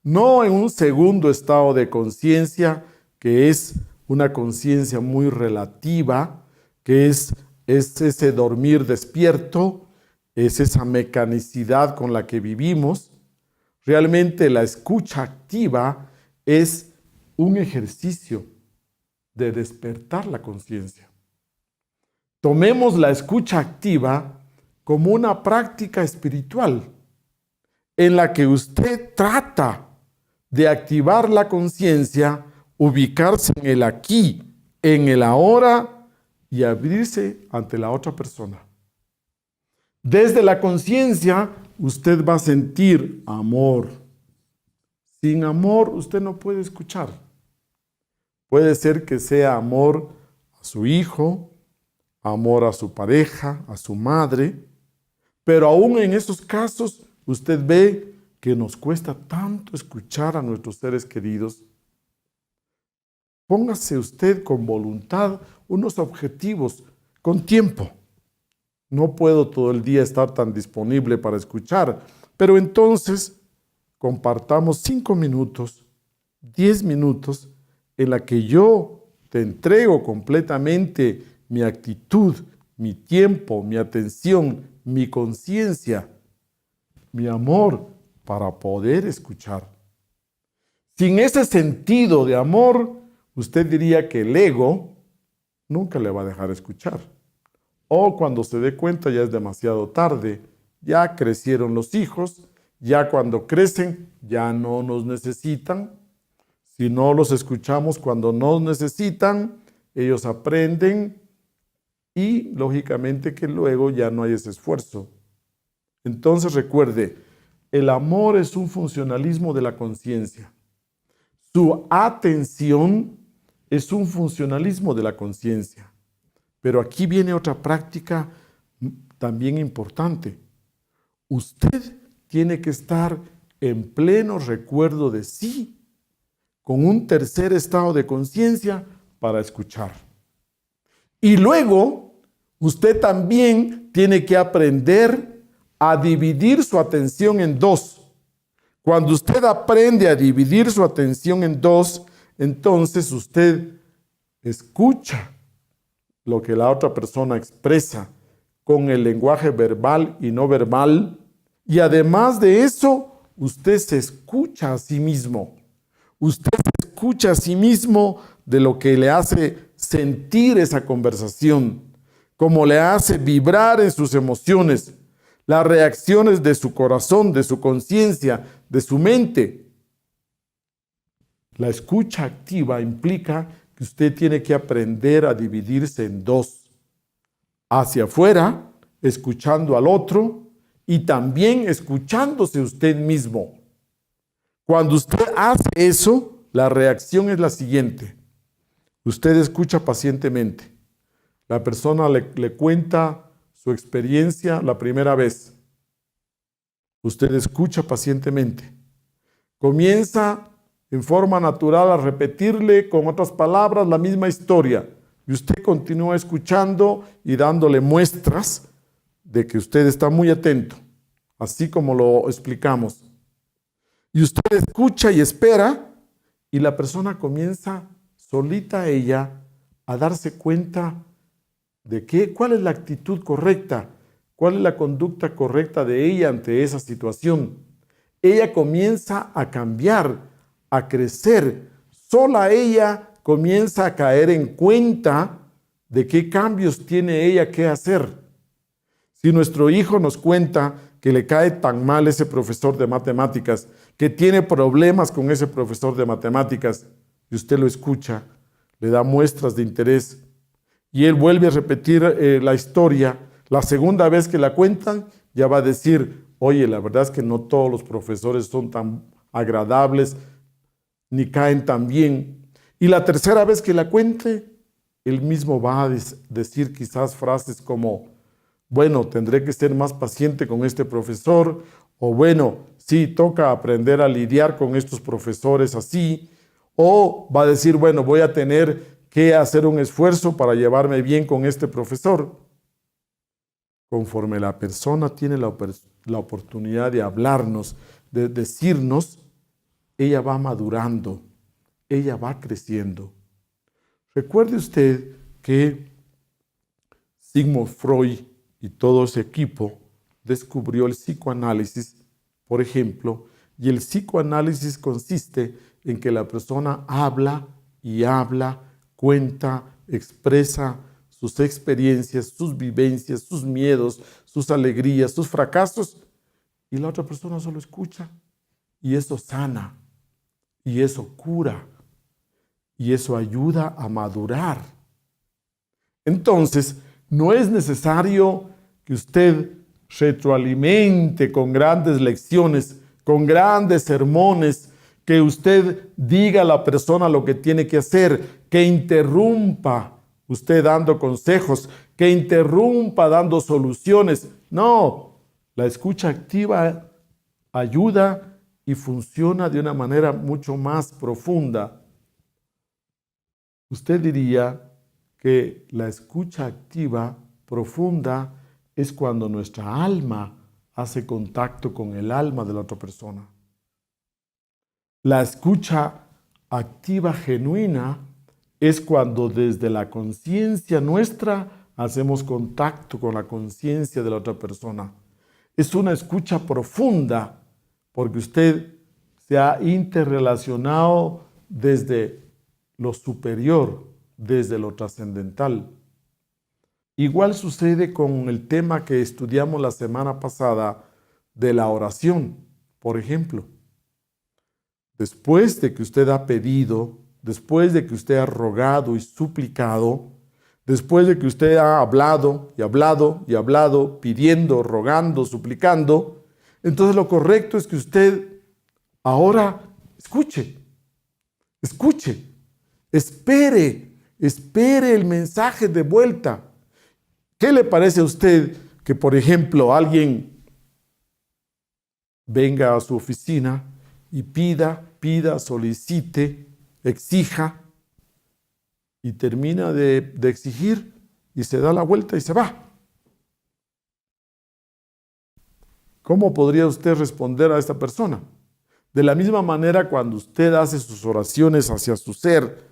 no en un segundo estado de conciencia, que es una conciencia muy relativa, que es ese dormir despierto, es esa mecanicidad con la que vivimos. Realmente la escucha activa es un ejercicio de despertar la conciencia. Tomemos la escucha activa como una práctica espiritual en la que usted trata de activar la conciencia, ubicarse en el aquí, en el ahora y abrirse ante la otra persona. Desde la conciencia, usted va a sentir amor. Sin amor, usted no puede escuchar. Puede ser que sea amor a su hijo, amor a su pareja, a su madre, pero aún en esos casos, usted ve que nos cuesta tanto escuchar a nuestros seres queridos. Póngase usted con voluntad unos objetivos, con tiempo. No puedo todo el día estar tan disponible para escuchar, pero entonces compartamos 5 minutos, 10 minutos en la que yo te entrego completamente mi actitud, mi tiempo, mi atención, mi conciencia, mi amor para poder escuchar. Sin ese sentido de amor, usted diría que el ego nunca le va a dejar escuchar. O cuando se dé cuenta ya es demasiado tarde, ya crecieron los hijos, ya cuando crecen ya no nos necesitan. Si no los escuchamos cuando nos necesitan, ellos aprenden y lógicamente que luego ya no hay ese esfuerzo. Entonces recuerde, el amor es un funcionalismo de la conciencia. Su atención es un funcionalismo de la conciencia. Pero aquí viene otra práctica también importante. Usted tiene que estar en pleno recuerdo de sí, con un tercer estado de conciencia para escuchar. Y luego, usted también tiene que aprender a dividir su atención en dos. Cuando usted aprende a dividir su atención en dos, entonces usted escucha lo que la otra persona expresa con el lenguaje verbal y no verbal. Y además de eso, usted se escucha a sí mismo. Usted se escucha a sí mismo de lo que le hace sentir esa conversación, cómo le hace vibrar en sus emociones, las reacciones de su corazón, de su conciencia, de su mente. La escucha activa implica que usted tiene que aprender a dividirse en dos: hacia afuera, escuchando al otro, y también escuchándose usted mismo. Cuando usted hace eso, la reacción es la siguiente. Usted escucha pacientemente. La persona le cuenta su experiencia la primera vez. Usted escucha pacientemente. Comienza en forma natural a repetirle con otras palabras la misma historia. Y usted continúa escuchando y dándole muestras de que usted está muy atento, así como lo explicamos. Y usted escucha y espera, y la persona comienza solita ella a darse cuenta de cuál es la actitud correcta, cuál es la conducta correcta de ella ante esa situación. Ella comienza a cambiar, a crecer. Sola ella comienza a caer en cuenta de qué cambios tiene ella que hacer. Si nuestro hijo nos cuenta que le cae tan mal ese profesor de matemáticas, que tiene problemas con ese profesor de matemáticas, y usted lo escucha, le da muestras de interés, y él vuelve a repetir la historia, la segunda vez que la cuentan, ya va a decir: oye, la verdad es que no todos los profesores son tan agradables, ni caen tan bien. Y la tercera vez que la cuente, él mismo va a decir quizás frases como: bueno, tendré que ser más paciente con este profesor, o bueno, sí, toca aprender a lidiar con estos profesores así, o va a decir: bueno, voy a tener que hacer un esfuerzo para llevarme bien con este profesor. Conforme la persona tiene la oportunidad de hablarnos, de decirnos, ella va madurando, ella va creciendo. Recuerde usted que Sigmund Freud y todo ese equipo descubrió el psicoanálisis, por ejemplo, y el psicoanálisis consiste en que la persona habla y habla, cuenta, expresa sus experiencias, sus vivencias, sus miedos, sus alegrías, sus fracasos, y la otra persona solo escucha, y eso sana, y eso cura, y eso ayuda a madurar. Entonces, no es necesario que usted retroalimente con grandes lecciones, con grandes sermones, que usted diga a la persona lo que tiene que hacer, que interrumpa usted dando consejos, que interrumpa dando soluciones. No, la escucha activa ayuda y funciona de una manera mucho más profunda. Usted diría que la escucha activa profunda es cuando nuestra alma hace contacto con el alma de la otra persona. La escucha activa genuina es cuando desde la conciencia nuestra hacemos contacto con la conciencia de la otra persona. Es una escucha profunda porque usted se ha interrelacionado desde lo superior, desde lo trascendental. Igual sucede con el tema que estudiamos la semana pasada de la oración, por ejemplo. Después de que usted ha pedido, después de que usted ha rogado y suplicado, después de que usted ha hablado y hablado y hablado, pidiendo, rogando, suplicando, entonces lo correcto es que usted ahora escuche, espere el mensaje de vuelta. ¿Qué le parece a usted que, por ejemplo, alguien venga a su oficina y pida, solicite, exija, y termina de exigir y se da la vuelta y se va? ¿Cómo podría usted responder a esta persona? De la misma manera, cuando usted hace sus oraciones hacia su ser,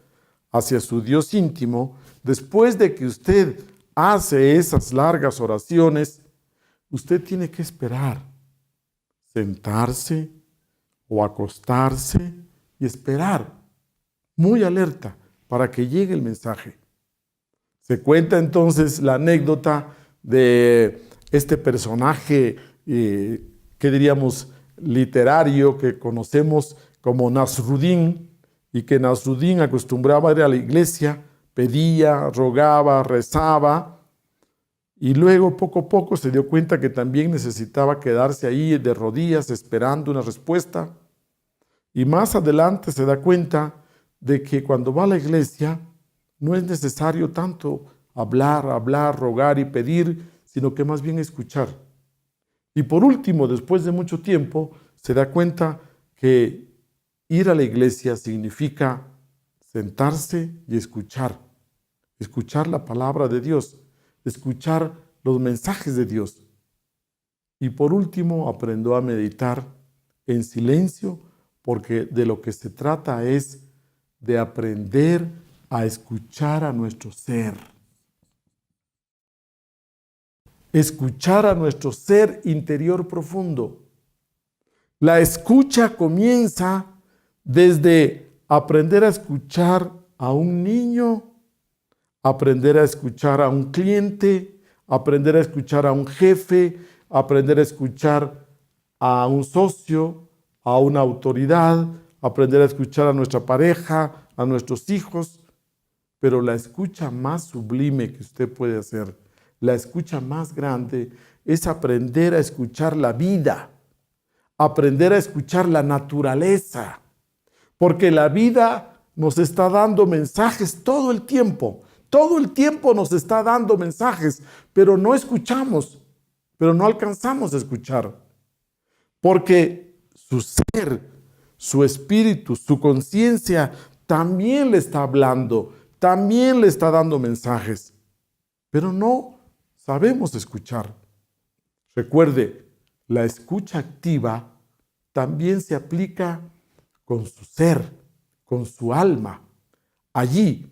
hacia su Dios íntimo, después de que usted hace esas largas oraciones, usted tiene que esperar, sentarse o acostarse y esperar. muy alerta para que llegue el mensaje. Se cuenta entonces la anécdota de este personaje que diríamos literario que conocemos como Nasruddin, y que Nasruddin acostumbraba a ir a la iglesia, pedía, rogaba, rezaba, y luego poco a poco se dio cuenta que también necesitaba quedarse ahí de rodillas esperando una respuesta. Y más adelante se da cuenta de que cuando va a la iglesia no es necesario tanto hablar, rogar y pedir, sino que más bien escuchar. Y por último, después de mucho tiempo, se da cuenta que ir a la iglesia significa sentarse y escuchar la palabra de Dios, escuchar los mensajes de Dios. Y por último, aprendió a meditar en silencio, porque de lo que se trata es de aprender a escuchar a nuestro ser. Escuchar a nuestro ser interior profundo. La escucha comienza desde aprender a escuchar a un niño, aprender a escuchar a un cliente, aprender a escuchar a un jefe, aprender a escuchar a un socio, a una autoridad, aprender a escuchar a nuestra pareja, a nuestros hijos. Pero la escucha más sublime que usted puede hacer, la escucha más grande, es aprender a escuchar la vida, aprender a escuchar la naturaleza, porque la vida nos está dando mensajes todo el tiempo nos está dando mensajes, pero no escuchamos, pero no alcanzamos a escuchar, porque su ser, su espíritu, su conciencia también le está hablando, también le está dando mensajes, pero no sabemos escuchar. Recuerde, la escucha activa también se aplica con su ser, con su alma. Allí,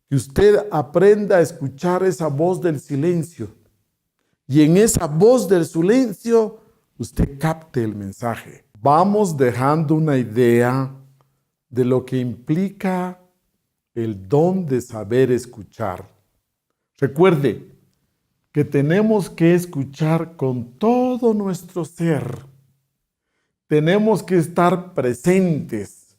que usted aprenda a escuchar esa voz del silencio. Y en esa voz del silencio, usted capte el mensaje. Vamos dejando una idea de lo que implica el don de saber escuchar. Recuerde que tenemos que escuchar con todo nuestro ser. Tenemos que estar presentes.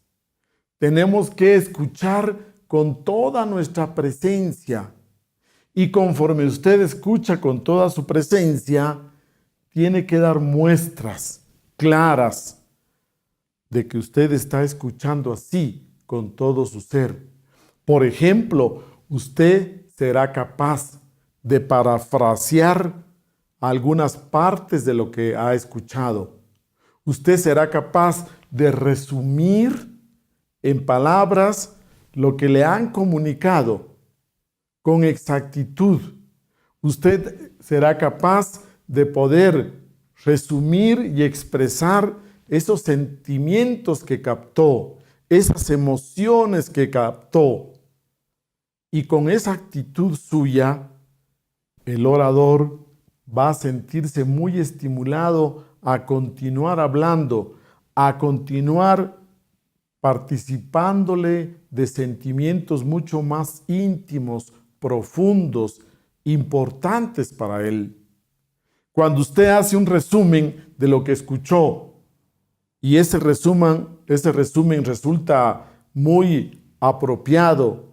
Tenemos que escuchar con toda nuestra presencia. Y conforme usted escucha con toda su presencia, tiene que dar muestras claras de que usted está escuchando así con todo su ser. Por ejemplo, usted será capaz de parafrasear algunas partes de lo que ha escuchado. Usted será capaz de resumir en palabras lo que le han comunicado con exactitud. Usted será capaz de poder resumir y expresar esos sentimientos que captó, esas emociones que captó. Y con esa actitud suya, el orador va a sentirse muy estimulado a continuar hablando, a continuar participándole de sentimientos mucho más íntimos, profundos, importantes para él. Cuando usted hace un resumen de lo que escuchó y ese resumen resulta muy apropiado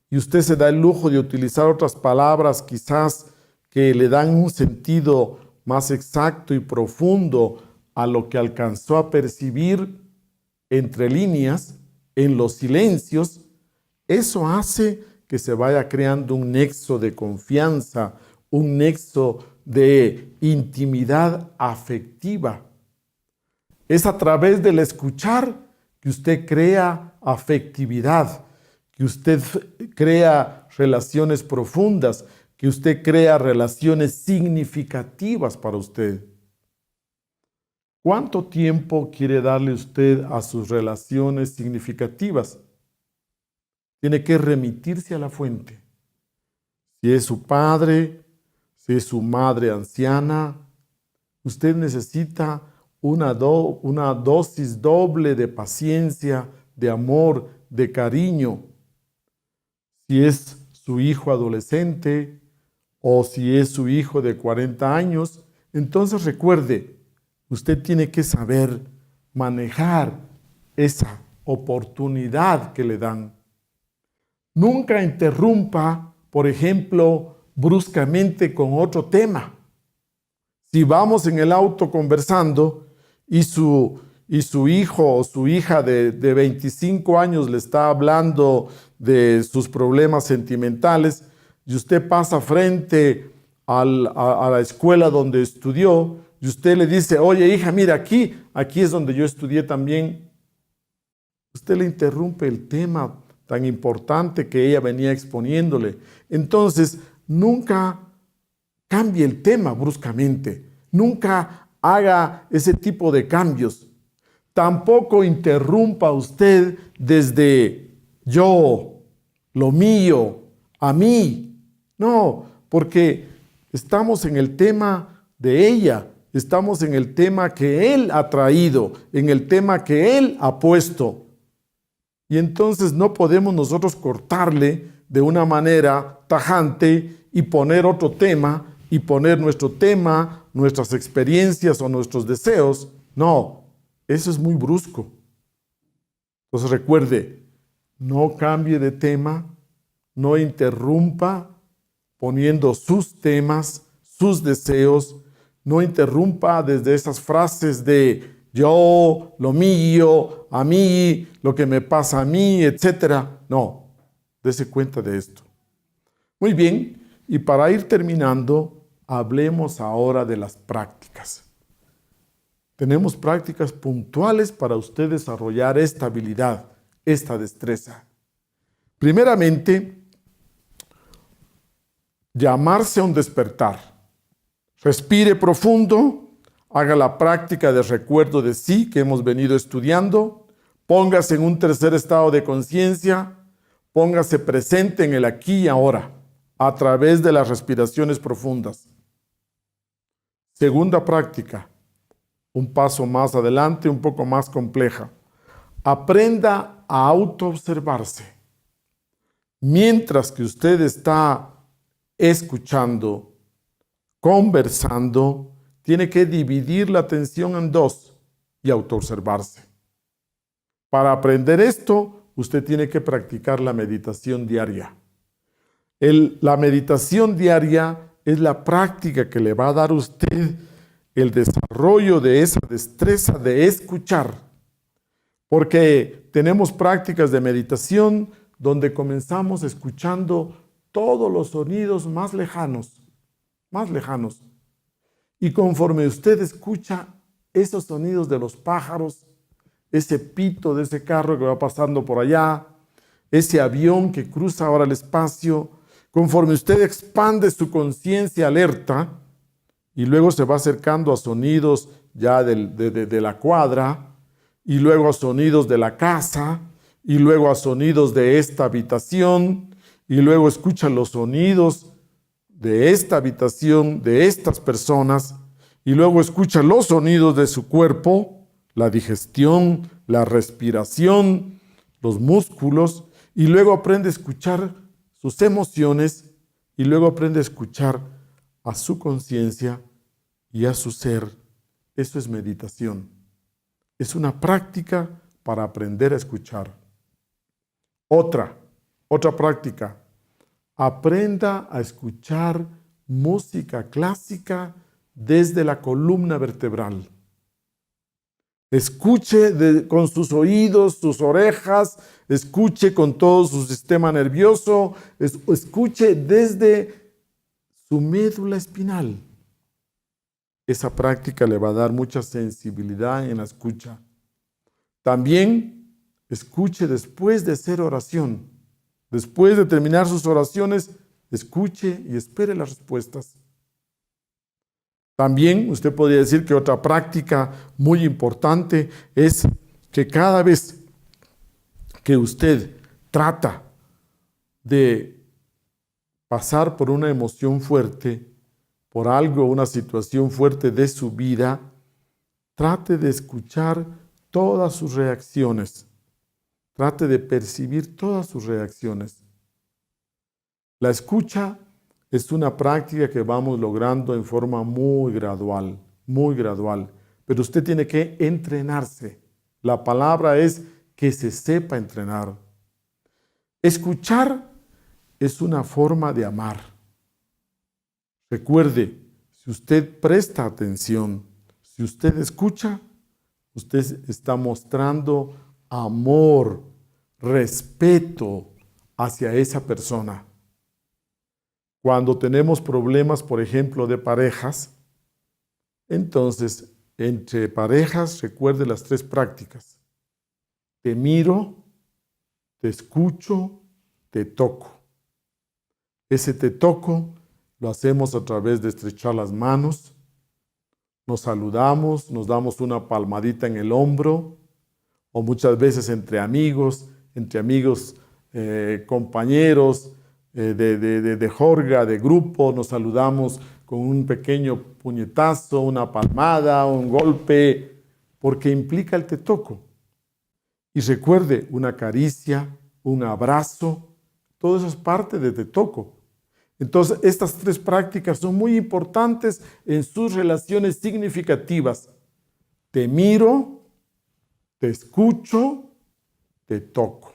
y usted se da el lujo de utilizar otras palabras quizás que le dan un sentido más exacto y profundo a lo que alcanzó a percibir entre líneas, en los silencios, eso hace que se vaya creando un nexo de confianza, un nexo de intimidad afectiva. Es a través del escuchar que usted crea afectividad, que usted crea relaciones profundas, que usted crea relaciones significativas para usted. ¿Cuánto tiempo quiere darle usted a sus relaciones significativas? Tiene que remitirse a la fuente. Si es su padre, si es su madre anciana, usted necesita una dosis doble de paciencia, de amor, de cariño. Si es su hijo adolescente o si es su hijo de 40 años, entonces recuerde, usted tiene que saber manejar esa oportunidad que le dan. Nunca interrumpa, por ejemplo, bruscamente con otro tema. Si vamos en el auto conversando y su hijo o su hija de 25 años le está hablando de sus problemas sentimentales y usted pasa frente a la escuela donde estudió y usted le dice, oye hija, mira aquí es donde yo estudié también. Usted le interrumpe el tema tan importante que ella venía exponiéndole. Entonces, nunca cambie el tema bruscamente. Nunca haga ese tipo de cambios. Tampoco interrumpa usted desde yo, lo mío, a mí. No, porque estamos en el tema de ella. Estamos en el tema que él ha traído, en el tema que él ha puesto. Y entonces no podemos nosotros cortarle de una manera tajante y poner otro tema y poner nuestro tema, nuestras experiencias o nuestros deseos. No, eso es muy brusco. Entonces recuerde, no cambie de tema, no interrumpa poniendo sus temas, sus deseos, no interrumpa desde esas frases de yo, lo mío, a mí, lo que me pasa a mí, etc. No, dése cuenta de esto. Muy bien, y para ir terminando, hablemos ahora de las prácticas. Tenemos prácticas puntuales para usted desarrollar esta habilidad, esta destreza. Primeramente, llamarse a un despertar. Respire profundo. Haga la práctica de recuerdo de sí que hemos venido estudiando. Póngase en un tercer estado de conciencia. Póngase presente en el aquí y ahora a través de las respiraciones profundas. Segunda práctica, un paso más adelante, un poco más compleja. Aprenda a autoobservarse. Mientras que usted está escuchando, conversando, tiene que dividir la atención en dos y autoobservarse. Para aprender esto, usted tiene que practicar la meditación diaria. La meditación diaria es la práctica que le va a dar a usted el desarrollo de esa destreza de escuchar. Porque tenemos prácticas de meditación donde comenzamos escuchando todos los sonidos más lejanos. Y conforme usted escucha esos sonidos de los pájaros, ese pito de ese carro que va pasando por allá, ese avión que cruza ahora el espacio, conforme usted expande su conciencia alerta y luego se va acercando a sonidos ya de la cuadra y luego a sonidos de la casa y luego a sonidos de esta habitación y luego escucha los sonidos de esta habitación, de estas personas, y luego escucha los sonidos de su cuerpo, la digestión, la respiración, los músculos, y luego aprende a escuchar sus emociones, y luego aprende a escuchar a su conciencia y a su ser. Eso es meditación. Es una práctica para aprender a escuchar. Otra práctica. Aprenda a escuchar música clásica desde la columna vertebral. Escuche con sus oídos, sus orejas, escuche con todo su sistema nervioso, escuche desde su médula espinal. Esa práctica le va a dar mucha sensibilidad en la escucha. También escuche después de hacer oración. Después de terminar sus oraciones, escuche y espere las respuestas. También usted podría decir que otra práctica muy importante es que cada vez que usted trata de pasar por una emoción fuerte, por algo, una situación fuerte de su vida, trate de escuchar todas sus reacciones. Trate de percibir todas sus reacciones. La escucha es una práctica que vamos logrando en forma muy gradual, pero usted tiene que entrenarse. La palabra es que se sepa entrenar. Escuchar es una forma de amar. Recuerde, si usted presta atención, si usted escucha, usted está mostrando amor, respeto hacia esa persona. Cuando tenemos problemas, por ejemplo, de parejas, entonces, entre parejas, recuerde las 3 prácticas. Te miro, te escucho, te toco. Ese te toco lo hacemos a través de estrechar las manos, nos saludamos, nos damos una palmadita en el hombro, o muchas veces entre amigos, compañeros, de jorga, de grupo, nos saludamos con un pequeño puñetazo, una palmada, un golpe, porque implica el te toco. Y recuerde, una caricia, un abrazo, todo eso es parte de te toco. Entonces, estas 3 prácticas son muy importantes en sus relaciones significativas. Te miro, te escucho, te toco.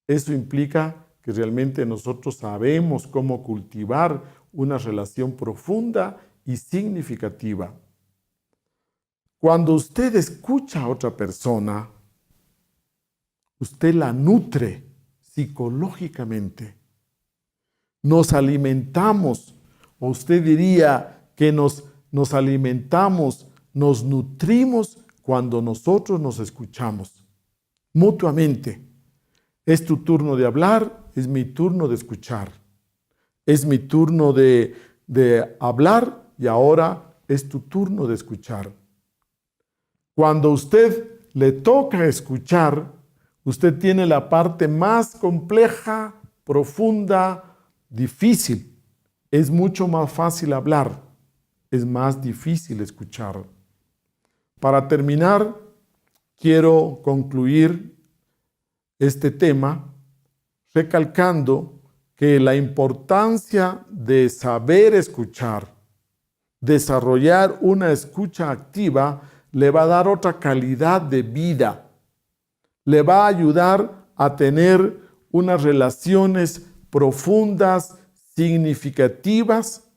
Eso implica que realmente nosotros sabemos cómo cultivar una relación profunda y significativa. Cuando usted escucha a otra persona, usted la nutre psicológicamente. Nos alimentamos, o usted diría que nos alimentamos, nos nutrimos cuando nosotros nos escuchamos mutuamente. Es tu turno de hablar, es mi turno de escuchar. Es mi turno de hablar y ahora es tu turno de escuchar. Cuando usted le toca escuchar, usted tiene la parte más compleja, profunda, difícil. Es mucho más fácil hablar, es más difícil escuchar. Para terminar, quiero concluir este tema recalcando que la importancia de saber escuchar, desarrollar una escucha activa, le va a dar otra calidad de vida, le va a ayudar a tener unas relaciones profundas, significativas,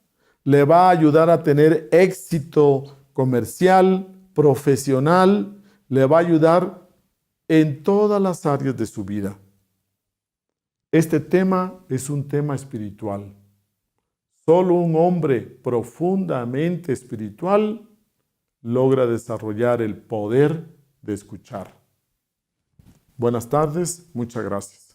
le va a ayudar a tener éxito comercial, profesional, le va a ayudar en todas las áreas de su vida. Este tema es un tema espiritual. Solo un hombre profundamente espiritual logra desarrollar el poder de escuchar. Buenas tardes, muchas gracias.